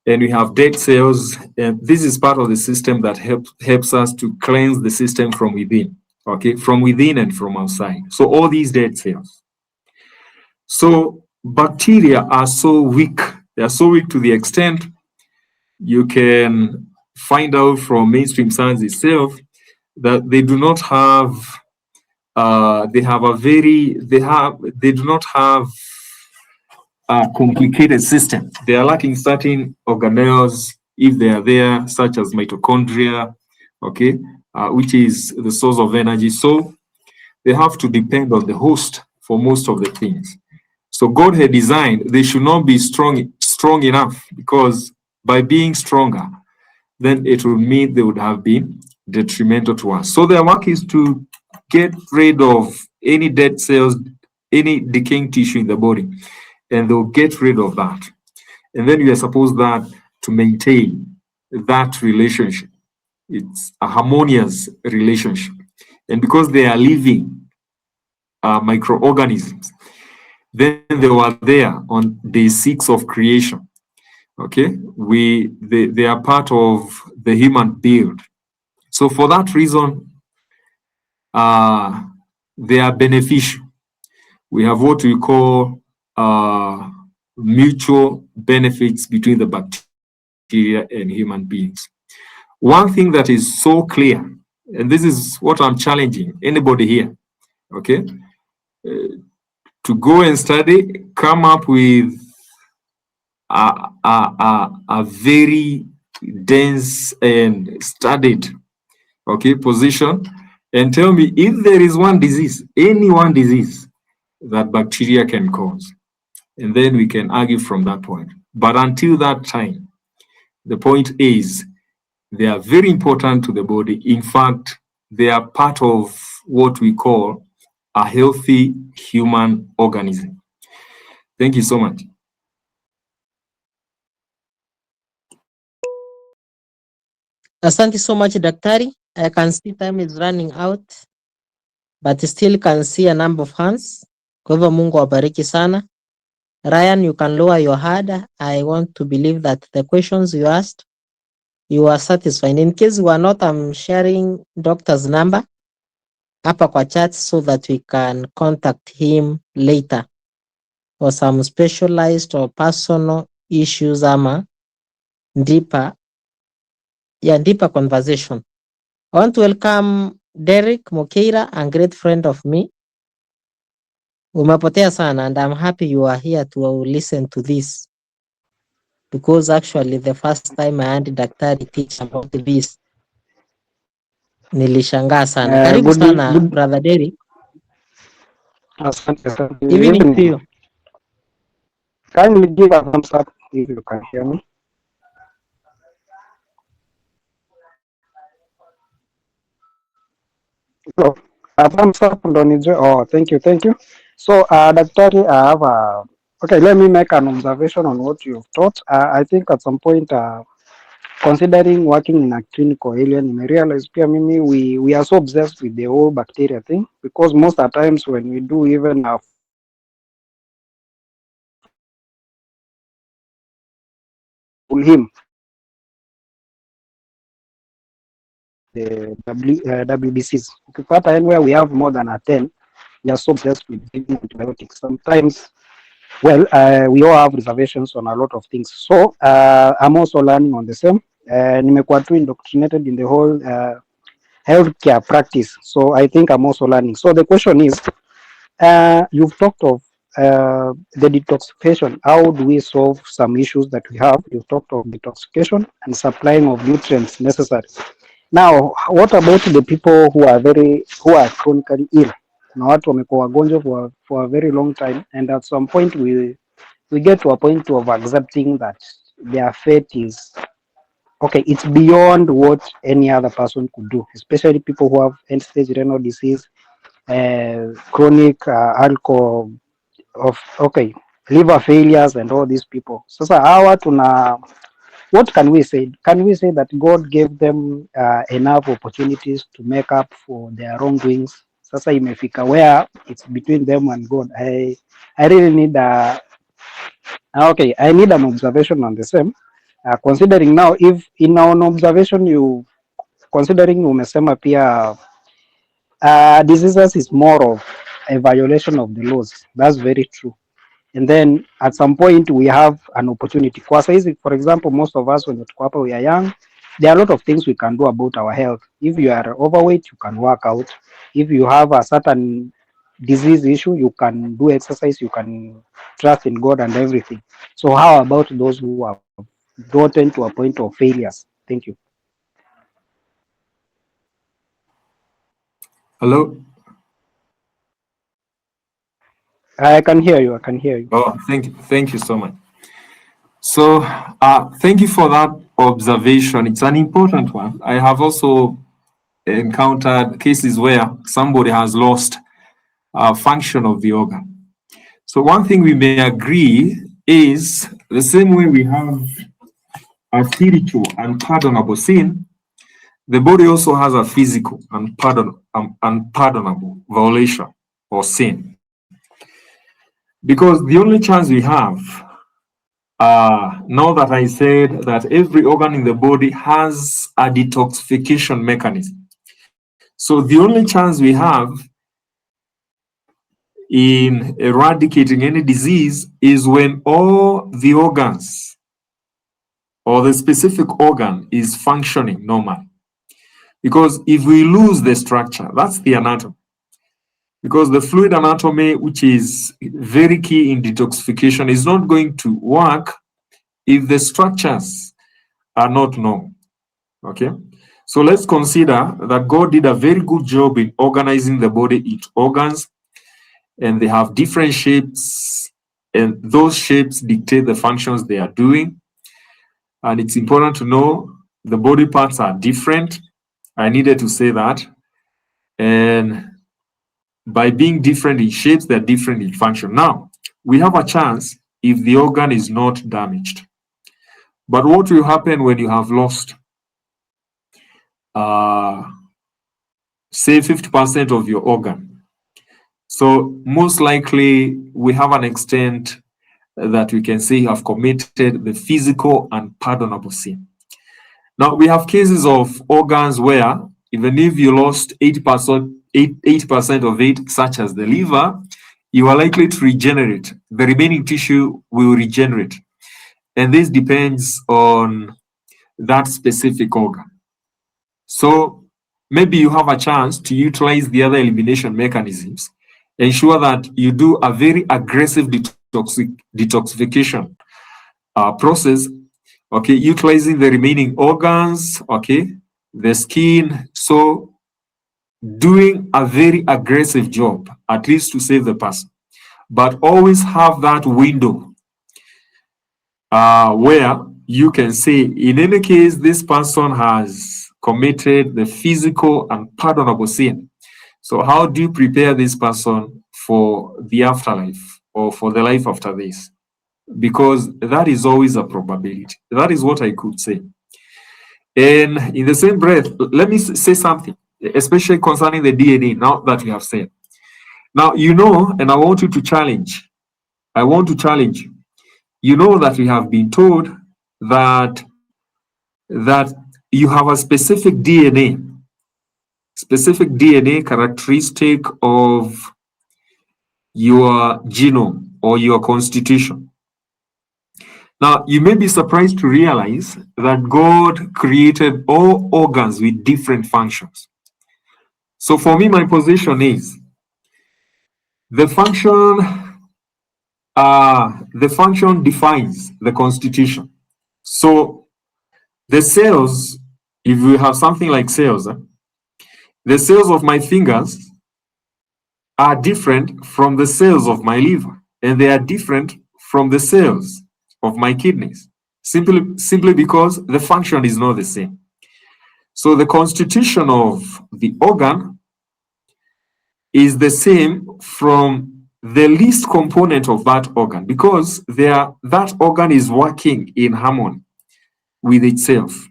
and we have dead cells. And this is part of the system that helps us to cleanse the system from within, okay, from within and from outside. So all these dead cells. So bacteria are so weak. They are so weak to the extent you can find out from mainstream science itself that they do not have they do not have a complicated system. They are lacking certain organelles if they are there, such as mitochondria, okay, which is the source of energy. So they have to depend on the host for most of the things. So God had designed they should not be strong enough, because by being stronger, then it would mean they would have been detrimental to us. So their work is to get rid of any dead cells, any decaying tissue in the body, and they'll get rid of that. And then you are supposed that to maintain that relationship. It's a harmonious relationship. And because they are living microorganisms, then they were there on day 6 of creation. Okay, they are part of the human build. So for that reason, they are beneficial. We have what we call mutual benefits between the bacteria and human beings. One thing that is so clear, and this is what I'm challenging anybody here, okay, to go and study, come up with a very dense and studied, okay, position, and tell me if there is one disease, any one disease that bacteria can cause, and then we can argue from that point. But until that time, the point is they are very important to the body. In fact, they are part of what we call a healthy human organism. Thank you so much. Asante so much Daktari. I can see time is running out, but still can see a number of hands. Kwa hivyo Mungu awabariki sana. Ryan, you can lower your hand. I want to believe that the questions you asked, you are satisfied. In case you are not, I'm sharing doctor's number hapa kwa chat so that we can contact him later for some specialized or personal issues ama deeper conversation. I want to welcome Derek Mokeira, a great friend of me. Umepotea sana, and I'm happy you are here to listen to this, because actually the first time I heard Daktari teach about this, nilishangaa sana. Karibu sana brother Derek. Asante. Evening to you. Kindly give a thumbs up if you can hear me. So, a thumbs up ndo nijue. Oh, thank you. So, Daktari, I have a, okay, let me make an observation on what you've taught. I think at some point, considering working in a clinical area, I realize pia mimi, we are so obsessed with the whole bacteria thing, because most of the times when we do even a full him, the WBCs, ukipata anywhere we have more than a 10, we are so obsessed with giving antibiotics. Sometimes, well, we all have reservations on a lot of things. So I'm also learning on the same. Nimekuwa tu indoctrinated in the whole healthcare practice. So I think I'm also learning. So the question is, you've talked of the detoxification. How do we solve some issues that we have? You've talked of detoxification and supplying of nutrients necessary. Now, what about the people who are chronically ill? Na watu wamekuwa wagonjwa for a very long time, and at some point we get to a point of accepting that their fate is okay, it's beyond what any other person could do, especially people who have end-stage renal disease, chronic alcohol, liver failures and all these people. Sasa hawa tuna, what can we say? Can we say that God gave them enough opportunities to make up for their wrongdoings? Sasa imefika where it's between them and God. I really need okay, I need an observation on the same. Considering now, if in our observation you considering umesema pia diseases is more of a violation of the laws. That's very true. And then at some point we have an opportunity. Kwa saizi, for example, most of us when tuko hapa we are young, there are a lot of things we can do about our health. If you are overweight, you can work out. If you have a certain disease issue, you can do exercise, you can trust in God and everything. So how about those who have gotten to a point of failures? Thank you. Hello? I can hear you. I can hear you. Oh, thank you so much. So, thank you for that observation. It's an important one. I have also encountered cases where somebody has lost a function of the organ. So one thing we may agree is the same way we have a spiritual and pardonable sin, the body also has a physical and unpardonable violation or sin. Because the only chance we have, now that I said that every organ in the body has a detoxification mechanism. So the only chance we have in eradicating any disease is when all the organs or the specific organ is functioning normally. Because if we lose the structure, that's the anatomy. Because the fluid anatomy, which is very key in detoxification, is not going to work if the structures are not normal. Okay? So let's consider that God did a very good job in organizing the body into organs, and they have different shapes, and those shapes dictate the functions they are doing. And it's important to know the body parts are different. I needed to say that. And by being different in shapes, they're different in function. Now, we have a chance if the organ is not damaged. But what will happen when you have lost, say, 50% of your organ? So most likely, we have an extent that we can say you have committed the physical and pardonable sin. Now, we have cases of organs where even if you lost 80% of it, such as the liver, you are likely to regenerate. The remaining tissue will regenerate. And this depends on that specific organ. So maybe you have a chance to utilize the other elimination mechanisms, ensure that you do a very aggressive detoxification process, okay, utilizing the remaining organs, okay, the skin. So doing a very aggressive job, at least to save the person, but always have that window where you can say, in any case, this person has committed the physical and pardonable sin. So how do you prepare this person for the afterlife or for the life after this? Because that is always a probability. That is what I could say. And in the same breath, let me say something, especially concerning the DNA, now that we have said. Now, you know, and I want you to challenge. I want to challenge you. You know that we have been told that you have a specific DNA characteristic of your genome or your constitution. Now, you may be surprised to realize that God created all organs with different functions. So for me, my position is the function defines the constitution. So the cells, if we have something like cells, the cells of my fingers are different from the cells of my liver, and they are different from the cells of my kidneys, simply because the function is not the same. So the constitution of the organ is the same from the least component of that organ, because that organ is working in harmony with itself.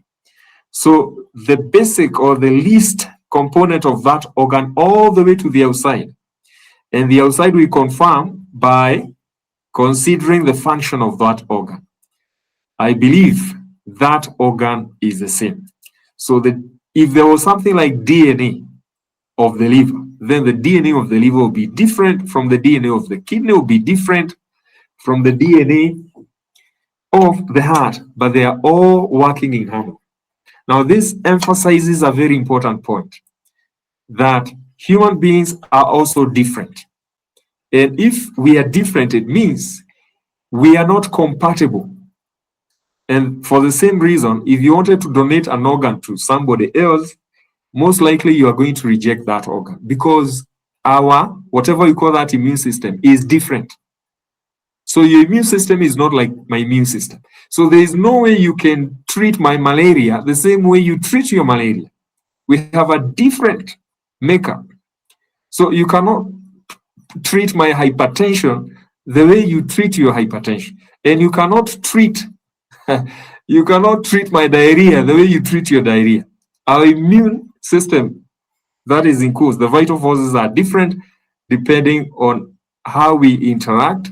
So the basic or the least component of that organ all the way to the outside. And the outside we confirm by considering the function of that organ. I believe that organ is the same. So if there was something like DNA of the liver, then the DNA of the liver will be different from the DNA of the kidney, will be different from the DNA of the heart, but they are all working in harmony. Now, this emphasizes a very important point, that human beings are also different. And if we are different, it means we are not compatible. And for the same reason, if you wanted to donate an organ to somebody else, most likely you are going to reject that organ because our, whatever you call that immune system, is different. So your immune system is not like my immune system. So there is no way you can treat my malaria the same way you treat your malaria. We have a different makeup. So you cannot treat my hypertension the way you treat your hypertension. And you cannot treat my diarrhea the way you treat your diarrhea. Our immune system, that is in course, the vital forces are different depending on how we interact.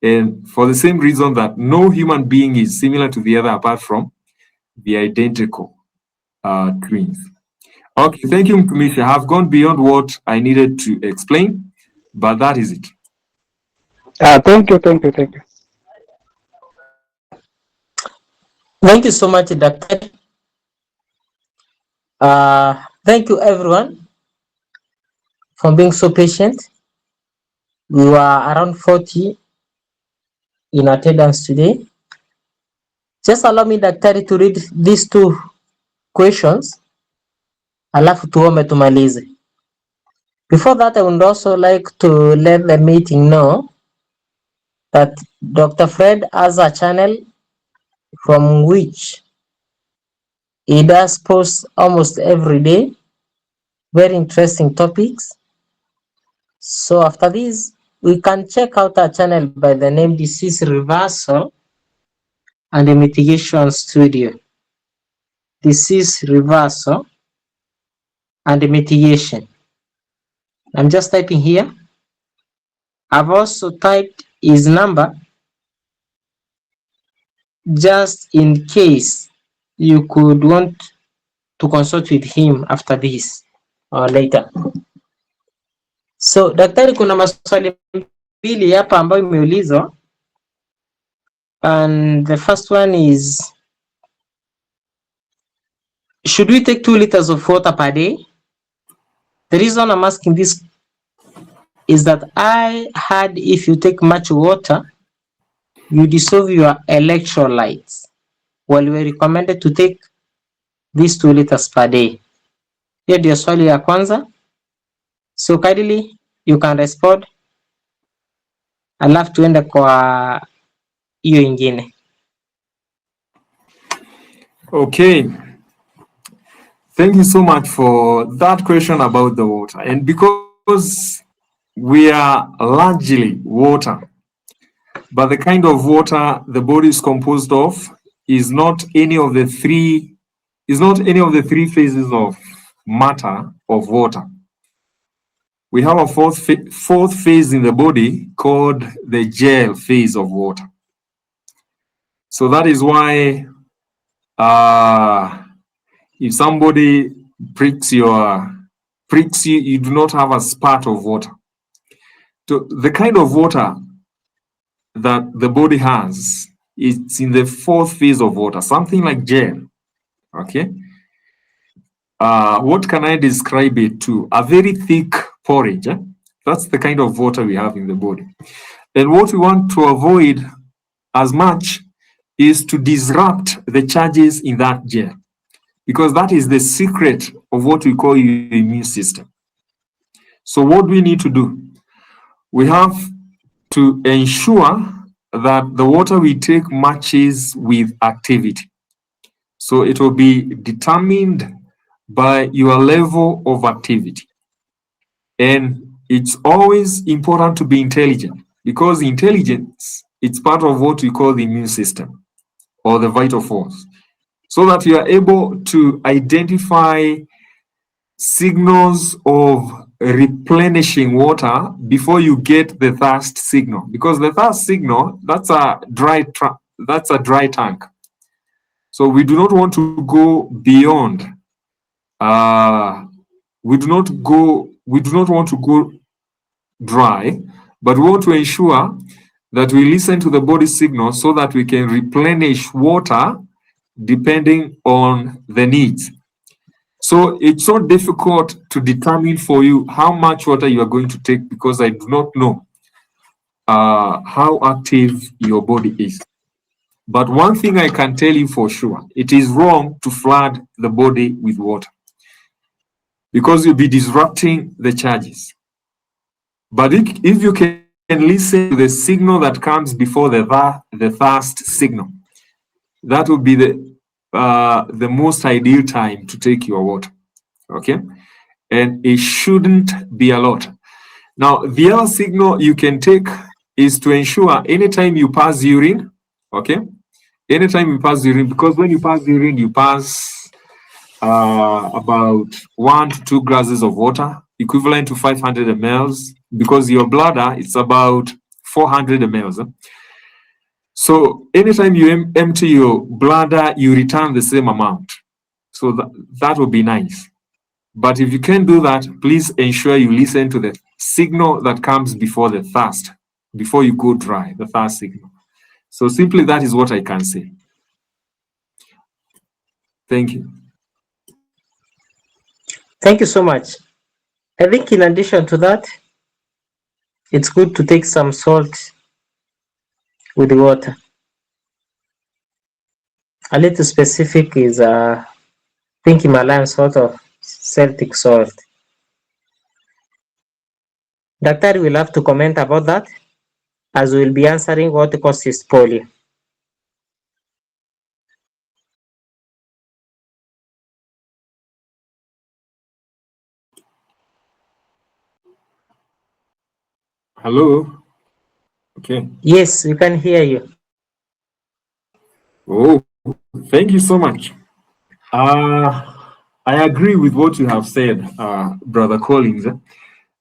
And for the same reason that no human being is similar to the other apart from the identical twins. Okay, thank you, Commissioner. I have gone beyond what I needed to explain, but that is it. Thank you. Thank you so much, Dr. Thank you, everyone, for being so patient. We were around 40 in attendance today. Just allow me, Daktari, to read these two questions, alafu tuombe tumalize. Before that, I would also like to let the meeting know that Dr. Fred has a channel from which he does post almost every day, very interesting topics. So after this, we can check out our channel by the name Disease Reversal and the Mitigation Studio. Disease Reversal and the Mitigation. I'm just typing here. I've also typed his number just in case you could want to consult with him after this or later. So daktari, kuna maswali mbili hapa ambayo imeulizwa, and the first one is, should we take 2 liters of water per day? The reason I'm asking this is that I heard if you take much water, you dissolve your electrolytes. Well, we recommended to take these 2 liters per day. Hiyo ndio swali ya kwanza. So kindly you can respond, alafu tuende kwa hiyo ingine. Okay. Thank you so much for that question about the water. And because we are largely water, but the kind of water the body is composed of is not any of the three phases of matter of water. We have a fourth phase in the body called the gel phase of water. So that is why if somebody pricks you, you do not have a spurt of water. So the kind of water that the body has, it's in the fourth phase of water, something like gel. Okay. What can I describe it to? A very thick porridge. That's the kind of water we have in the body. And what we want to avoid as much is to disrupt the charges in that gel, because that is the secret of what we call your immune system. So what do we need to do? We have to ensure that the water we take matches with activity. So it will be determined by your level of activity. And it's always important to be intelligent, because intelligence, it's part of what we call the immune system or the vital force, so that you are able to identify signals of replenishing water before you get the thirst signal, because the thirst signal, that's a dry tank. So we do not want to go beyond. We do not want to go dry, but we want to ensure that we listen to the body signal so that we can replenish water depending on the needs. So it's so difficult to determine for you how much water you are going to take, because I do not know how active your body is. But one thing I can tell you for sure, it is wrong to flood the body with water, because you'll be disrupting the charges. But if you can listen to the signal that comes before the thirst signal, that would be the most ideal time to take your water. Okay, and it shouldn't be a lot. Now, the other signal you can take is to ensure anytime you pass urine, okay, anytime you pass urine, because when you pass urine, you pass about 1 to 2 glasses of water, equivalent to 500 mLs, because your bladder, it's about 400 mLs. So anytime you empty your bladder, you return the same amount. So that would be nice. But if you can't do that, please ensure you listen to the signal that comes before the thirst, before you go dry, the thirst signal. So simply that is what I can say. Thank you. Thank you so much. I think in addition to that, it's good to take some salt with the water. A little specific is pink Himalayan salt of Celtic salt. Daktari will have to comment about that, as we'll be answering what causes polio. Hello? Okay. Yes, we can hear you. Oh, thank you so much. I agree with what you have said, Brother Collins,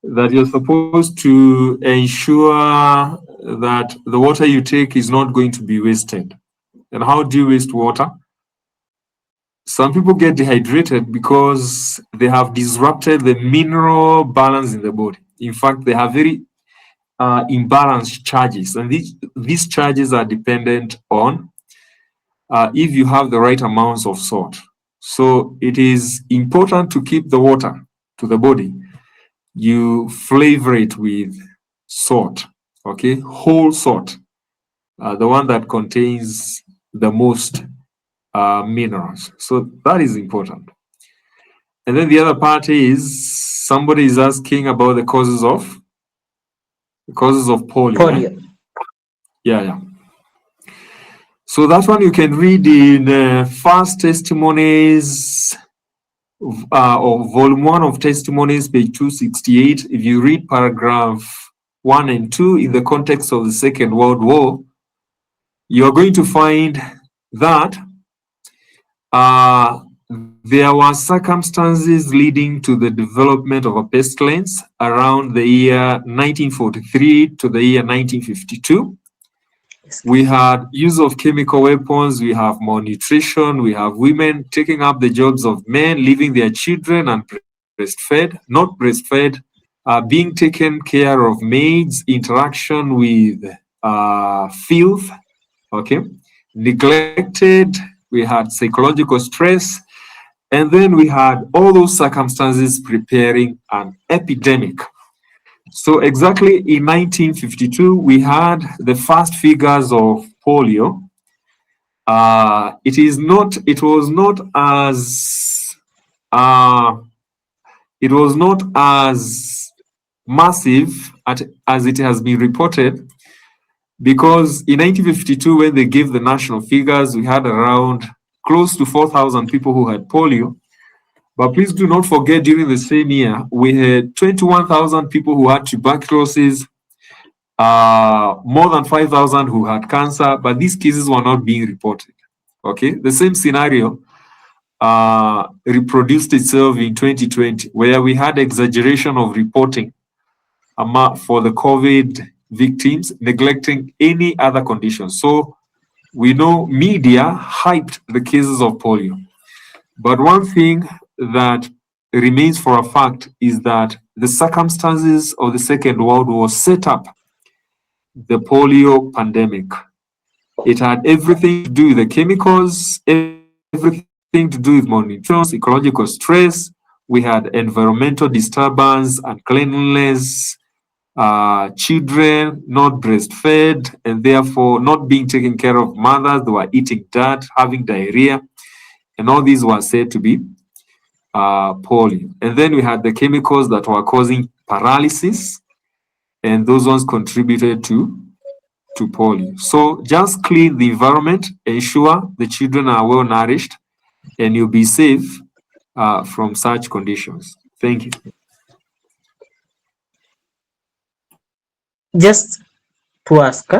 that you're supposed to ensure that the water you take is not going to be wasted. And how do you waste water? Some people get dehydrated because they have disrupted the mineral balance in the body. In fact, they have very imbalanced charges, and these charges are dependent on if you have the right amounts of salt. So it is important to keep the water to the body. You flavor it with salt, okay? Whole salt, the one that contains the most minerals. So that is important. And then the other part is somebody is asking about the causes of polio. Polio. Yeah. So that one you can read in First Testimonies of Volume 1 of Testimonies, page 268. If you read paragraph 1 and 2 in the context of the Second World War, you are going to find that there were circumstances leading to the development of a pestilence around the year 1943 to the year 1952. We had use of chemical weapons, we have malnutrition, we have women taking up the jobs of men, leaving their children and not breastfed, being taken care of maids, interaction with filth, okay, neglected, we had psychological stress, and then we had all those circumstances preparing an epidemic. So exactly in 1952, we had the first figures of polio. It was not as massive as it has been reported, because in 1952, when they gave the national figures, we had around close to 4,000 people who had polio. But please do not forget, during the same year, we had 21,000 people who had tuberculosis, more than 5,000 who had cancer, but these cases were not being reported. Okay, the same scenario reproduced itself in 2020, where we had exaggeration of reporting for the COVID victims, neglecting any other conditions. So we know media hyped the cases of polio. But one thing that remains for a fact is that the circumstances of the Second World War set up the polio pandemic. It had everything to do with the chemicals, everything to do with malnutrition, ecological stress. We had environmental disturbance, uncleanliness, children not breastfed and therefore not being taken care of. Mothers, they were eating dirt, having diarrhea, and all these were said to be polio. And then we had the chemicals that were causing paralysis, and those ones contributed to polio. So just clean the environment, ensure the children are well nourished, and you'll be safe from such conditions. Thank you. Just to ask,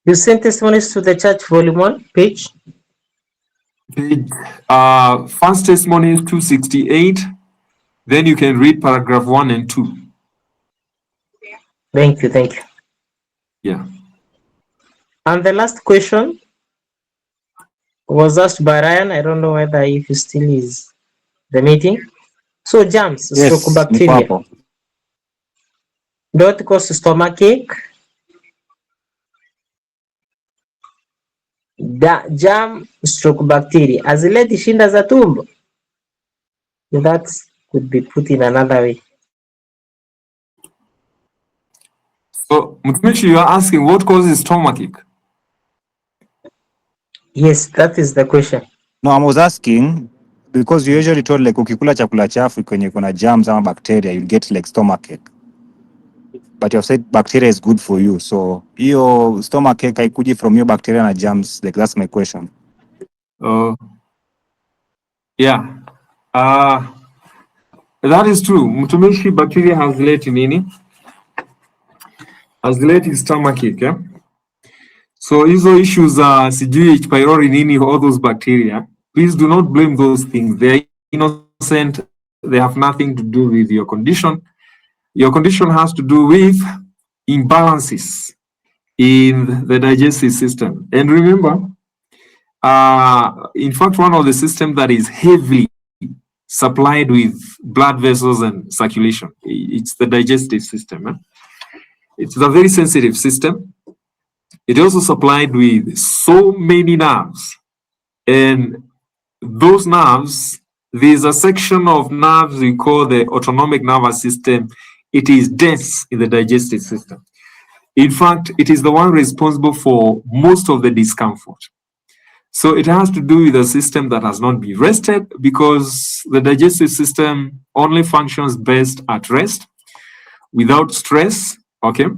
you sent testimonies to the church volume 1 page? Page, first testimony is 268. Then you can read paragraph 1 and 2. Thank you, thank you. Yeah. And the last question was asked by Ryan. I don't know whether if he still is the meeting. So germs, Yes, stroke bacteria, niko hapo. don't cause stomachache. Germ stroke bacteria hazileti shinda za tumbo. That could be put in another way. So, Mtumishi, you are asking what causes stomachache? Yes, that is the question. No, I was asking because you usually told like ukikula chakula chafu kwenye kuna germs ama bacteria you get like stomachache. But you have said bacteria is good for you. So hiyo stomachache haikuji from your bacteria na germs. Like that's my question. Yeah. That is true. Mtumishi, bacteria has led nini? Has led stomachache, yeah? So hizo issues sijui H. pylori nini, all those bacteria, please do not blame those things. They are innocent. They have nothing to do with your condition. Your condition has to do with imbalances in the digestive system. And remember, in fact, one of the systems that is heavily supplied with blood vessels and circulation, it's the digestive system. It's a very sensitive system. It also supplied with so many nerves, and those nerves, there's a section of nerves we call the autonomic nervous system. It is dense in the digestive system. In fact, it is the one responsible for most of the discomfort. So it has to do with a system that has not been rested, because the digestive system only functions best at rest without stress. Okay.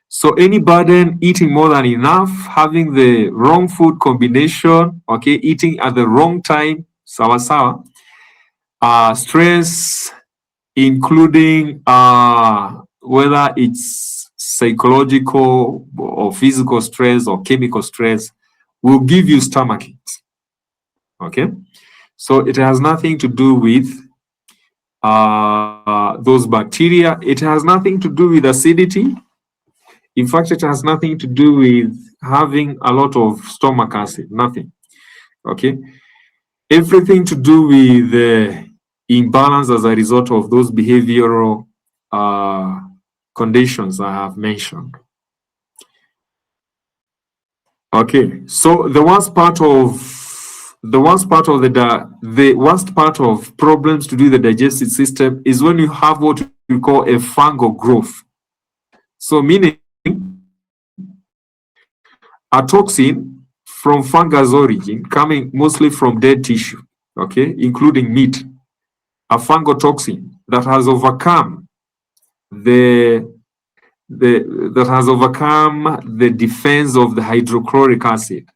So any burden, eating more than enough, having the wrong food combination, okay, eating at the wrong time, sawa sawa, stress, including whether it's psychological or physical stress or chemical stress, will give you stomachaches. Okay, so it has nothing to do with those bacteria. It has nothing to do with acidity. In fact, it has nothing to do with having a lot of stomach acid, nothing. Okay. Everything to do with the imbalance as a result of those behavioral conditions I have mentioned. Okay. So the worst part of problems to do the digestive system is when you have what we call a fungal growth. So meaning a toxin from fungus origin coming mostly from dead tissue, okay, including meat, a fungal toxin that has overcome the defense of the hydrochloric acid.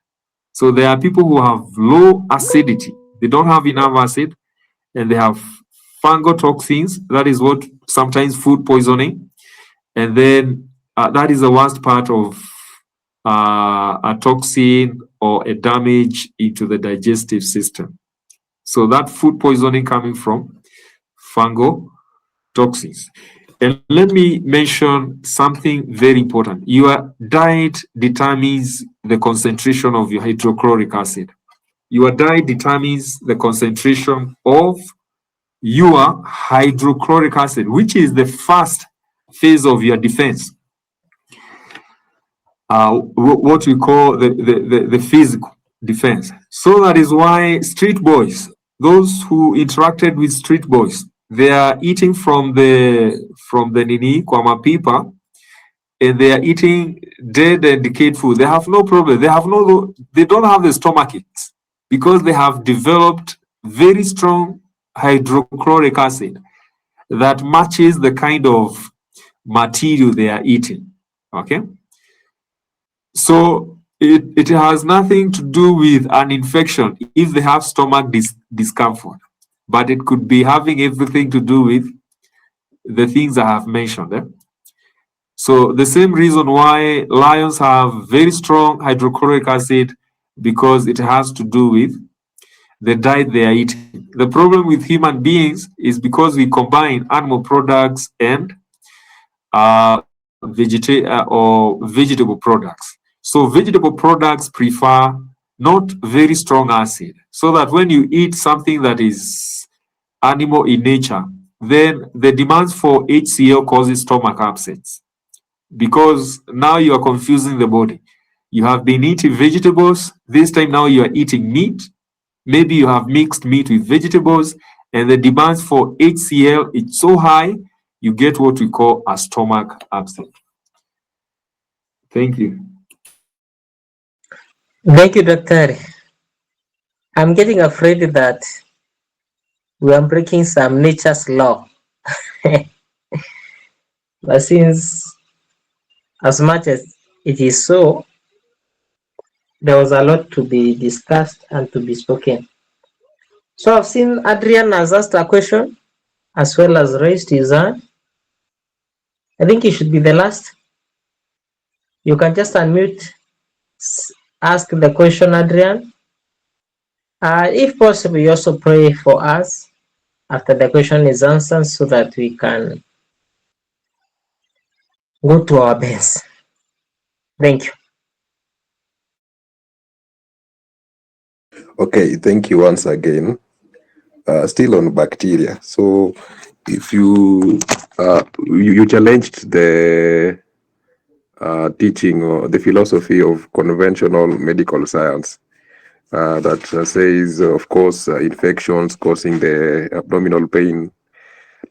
So there are people who have low acidity. They don't have enough acid, and they have fungotoxins. That is what sometimes food poisoning. And then that is the worst part of a toxin or a damage into the digestive system. So that food poisoning coming from fungotoxins. And let me mention something very important. Your diet determines the concentration of your hydrochloric acid. Your diet determines the concentration of your hydrochloric acid, which is the first phase of your defense. What we call the physical defense. So that is why street boys, those who interacted with street boys, they are eating from the nini kwa mapipa, and they are eating dead and decayed food. They have no problem. They don't have the stomach aches because they have developed very strong hydrochloric acid that matches the kind of material they are eating. Okay. So it has nothing to do with an infection if they have stomach discomfort, but it could be having everything to do with the things I have mentioned. So the same reason why lions have very strong hydrochloric acid, because it has to do with the diet they are eating. The problem with human beings is because we combine animal products and vegetable products. So vegetable products prefer not very strong acid, so that when you eat something that is animal in nature, then the demands for HCl causes stomach upsets, because now you are confusing the body. You have been eating vegetables, this time now you are eating meat. Maybe you have mixed meat with vegetables, and the demands for HCl is so high, you get what we call a stomach upset. Thank you. Thank you, Dr. I'm getting afraid that we are breaking some nature's law. But since, as much as it is so, there was a lot to be discussed and to be spoken. So I've seen Adrian has asked a question as well as raised his hand. I think he should be the last. You can just unmute, ask the question, Adrian. If possible, you also pray for us after the question is answered so that we can go to our best. Thank you. Okay, thank you once again. Still on bacteria. So if you challenged the teaching or the philosophy of conventional medical science that says, of course, infections causing the abdominal pain.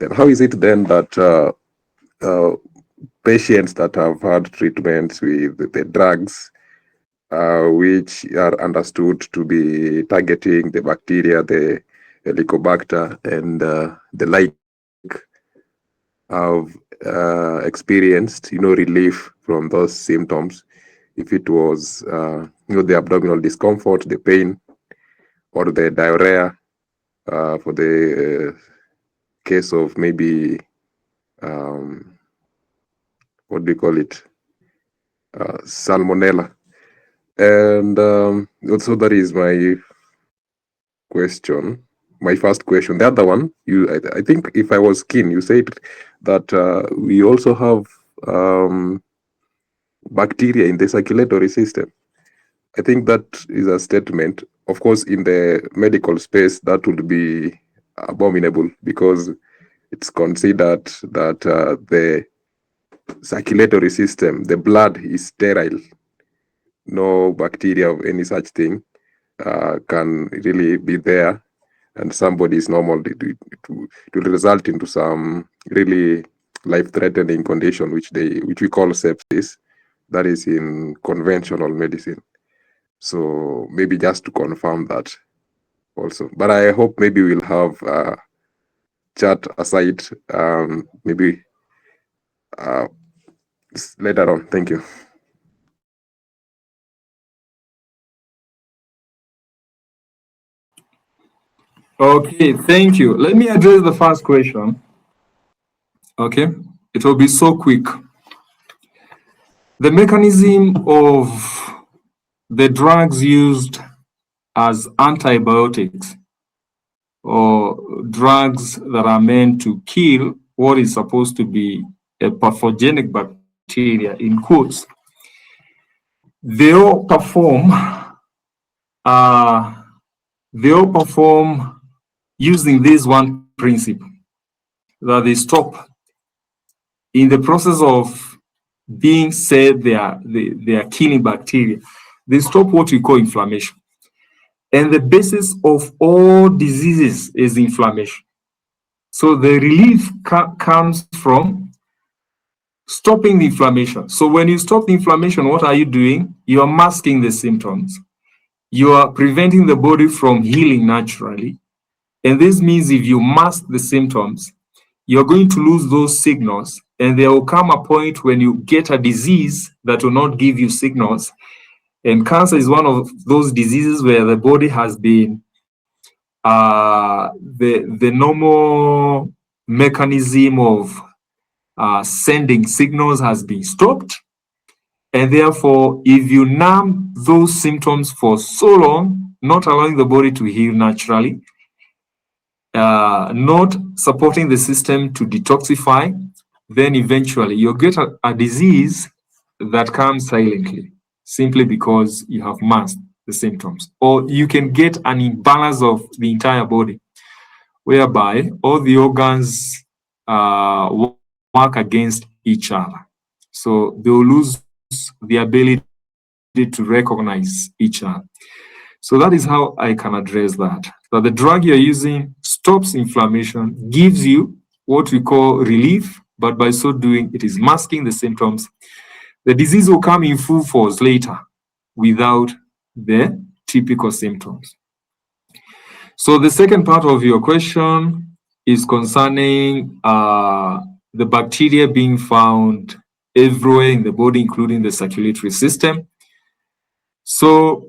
Then how is it then that patients that have had treatments with the drugs, which are understood to be targeting the bacteria, the Helicobacter and the like, have experienced, relief from those symptoms, if it was, the abdominal discomfort, the pain, or the diarrhea, for the case of maybe, what do you call it, salmonella. And also that is my question, my first question. The other one, I think if I was keen, you said that we also have bacteria in the circulatory system. I think that is a statement. Of course, in the medical space, that would be abominable, because it's considered that the circulatory system, the blood is sterile. No bacteria of any such thing can really be there, and somebody is normal. It will result into some really life-threatening condition, which we call sepsis. That is in conventional medicine. So maybe just to confirm that also. But I hope maybe we'll have a chat aside, maybe later on. Thank you. Okay, thank you. Let me address the first question. Okay, it will be so quick. The mechanism of the drugs used as antibiotics or drugs that are meant to kill what is supposed to be a pathogenic bacteria, in quotes, they all perform using this one principle, that they stop in the process of being said they are killing bacteria. They stop what we call inflammation. And the basis of all diseases is inflammation. So the relief comes from stopping the inflammation. So when you stop the inflammation, what are you doing? You are masking the symptoms. You are preventing the body from healing naturally. And this means if you mask the symptoms, you're going to lose those signals. And there will come a point when you get a disease that will not give you signals. And cancer is one of those diseases where the body has been, the normal mechanism of sending signals has been stopped. And therefore, if you numb those symptoms for so long, not allowing the body to heal naturally, not supporting the system to detoxify, then eventually you'll get a disease that comes silently, simply because you have masked the symptoms. Or you can get an imbalance of the entire body, whereby all the organs work against each other. So they'll lose the ability to recognize each other. So that is how I can address that. That the drug you're using stops inflammation, gives you what we call relief, but by so doing, it is masking the symptoms. The disease will come in full force later without the typical symptoms. So the second part of your question is concerning the bacteria being found everywhere in the body, including the circulatory system. So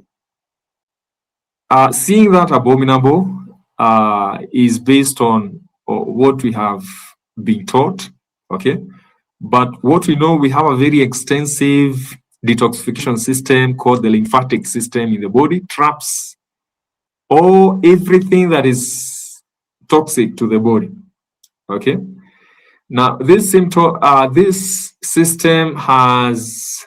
seeing that abominable is based on what we have been taught, okay? But what we know, we have a very extensive detoxification system called the lymphatic system in the body, traps everything that is toxic to the body, okay? Now, this system has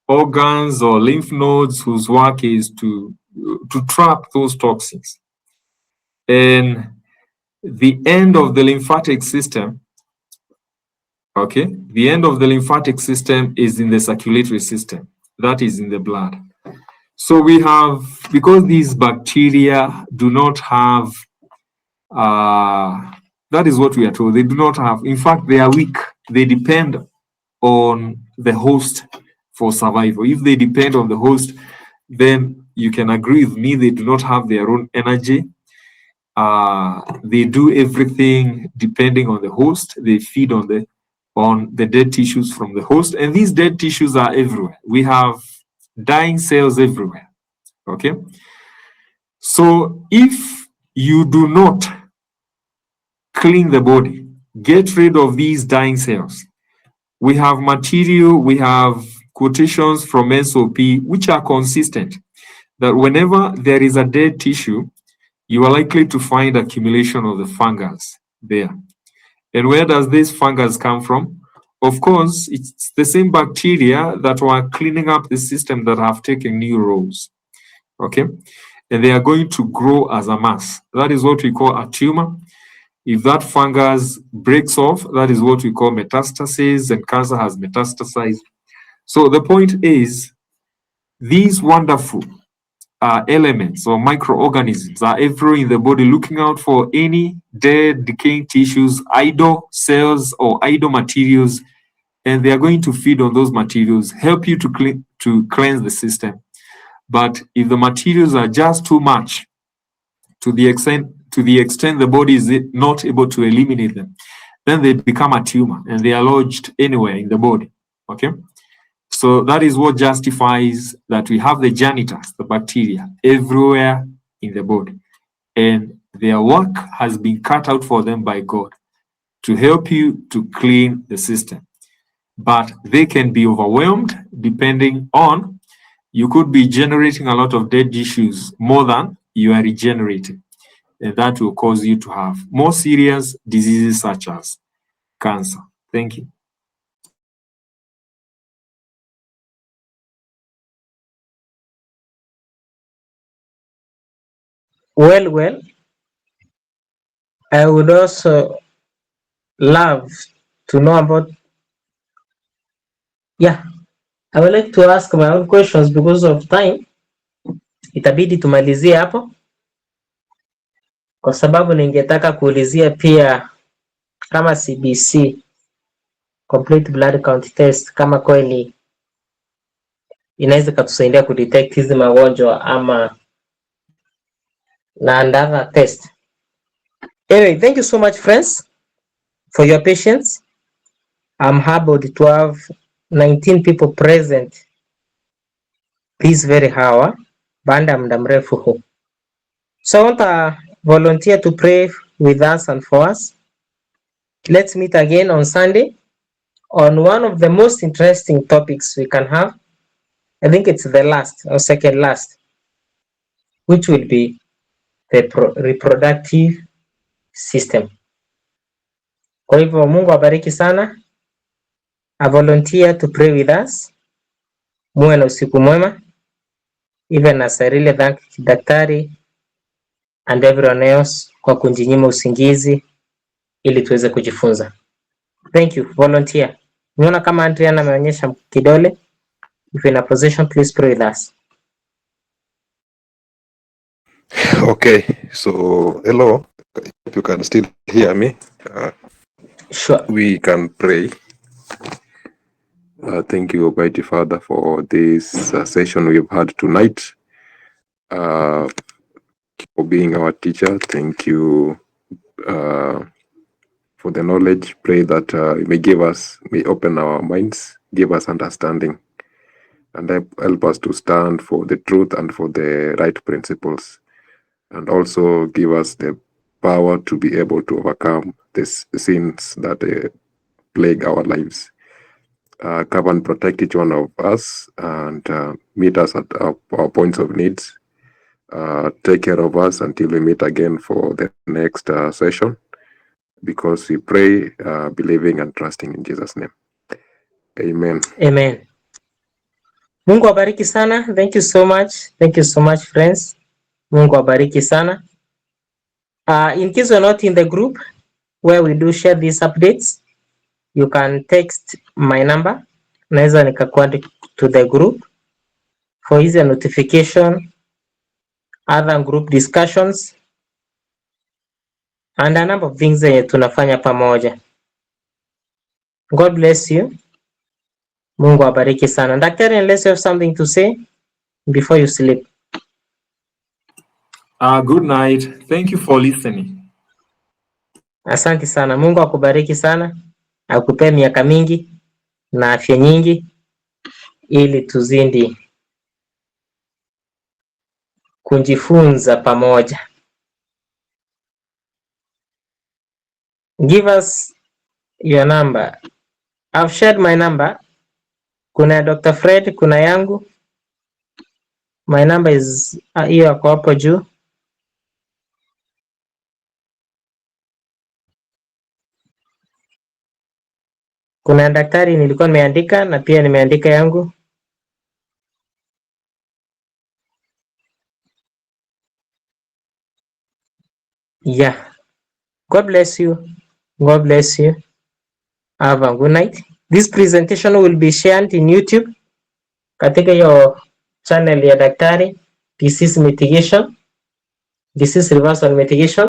organs or lymph nodes whose work is to trap those toxins. And the end of the lymphatic system, okay, the end of the lymphatic system is in the circulatory system, that is in the blood. So we have, because these bacteria do not have, that is what we are told, they do not have, in fact, they are weak. They depend on the host for survival. If they depend on the host, then you can agree with me, they do not have their own energy. They do everything depending on the host. They feed on the dead tissues from the host, and these dead tissues are everywhere. We have dying cells everywhere, okay? So if you do not clean the body, get rid of these dying cells, we have material, we have quotations from SOP which are consistent, that whenever there is a dead tissue, you are likely to find accumulation of the fungus there. And where does this fungus come from? Of course, it's the same bacteria that were cleaning up the system that have taken new roles, okay? And they are going to grow as a mass. That is what we call a tumor. If that fungus breaks off, that is what we call metastasis, and cancer has metastasized. So the point is, these wonderful elements or microorganisms are everywhere in the body, looking out for any dead, decaying tissues, idle cells or idle materials, and they are going to feed on those materials, help you to cleanse the system. But if the materials are just too much, to the extent the body is not able to eliminate them, then they become a tumor and they are lodged anywhere in the body, okay? So that is what justifies that we have the janitors, the bacteria, everywhere in the body. And Their work has been cut out for them by God to help you to clean the system. But they can be overwhelmed depending on, you could be generating a lot of dead tissues more than you are regenerating. And that will cause you to have more serious diseases such as cancer. Thank you. Well, I would also love to know about, I would like to ask my own questions because of time. Itabidi tumalizie hapo, kwa sababu ningetaka kuulizia pia kama CBC, complete blood count test, kama kweli inaweza katusaidia kudetect hizi magonjwa ama na another test. Anyway, thank you so much friends for your patience. I'm humbled to have 19 people present this very hour baada ya muda mrefu huu. So I want to volunteer to pray with us and for us. Let's meet again on Sunday on one of the most interesting topics we can have. I think it's the last or second last, which will be the reproductive system. Kwa hivyo Mungu awabariki sana. I volunteer to pray with us. Muwe na usiku mwema. Even as I really thank daktari and everyone else kwa kunjinyima usingizi ili tuweze kujifunza. Thank you. Volunteer. Niona kama Adriana ameonyesha kidole. If you're in a position, please pray with us. Okay, so hello, if you can still hear me, Sure. we can pray. Thank you, Almighty Father, for this session we've had tonight, for being our teacher. Thank you for the knowledge. Pray that you may open our minds, give us understanding, and help us to stand for the truth and for the right principles, and also give us the power to be able to overcome the sins that plague our lives. Cover and protect each one of us, and meet us at our points of needs. Take care of us until we meet again for the next session, because we pray, believing and trusting in Jesus' name. Amen. Amen. Mungu awabariki sana. Thank you so much. Thank you so much, friends. Mungu awabariki sana. In case you're not in the group where we do share these updates, you can text my number. Naweza nikakuadd to the group for easy notification, other group discussions, and a number of things zenye tunafanya pamoja. God bless you. Mungu awabariki sana. Daktari, unless you have something to say before you sleep. Good night. Thank you for listening. Asante sana. Mungu akubariki sana. Akupee miaka mingi na afya nyingi ili tuzidi kujifunza pamoja. Give us your number. I've shared my number. Kuna Dr. Fred, kuna yangu. My number is hiyo yako hapo juu. Kuna daktari nilikuwa nimeandika na pia nimeandika yangu. Yeah. God bless you. God bless you. Have a good night. This presentation will be shared in YouTube katika hiyo channel ya daktari, disease mitigation, disease reversal mitigation.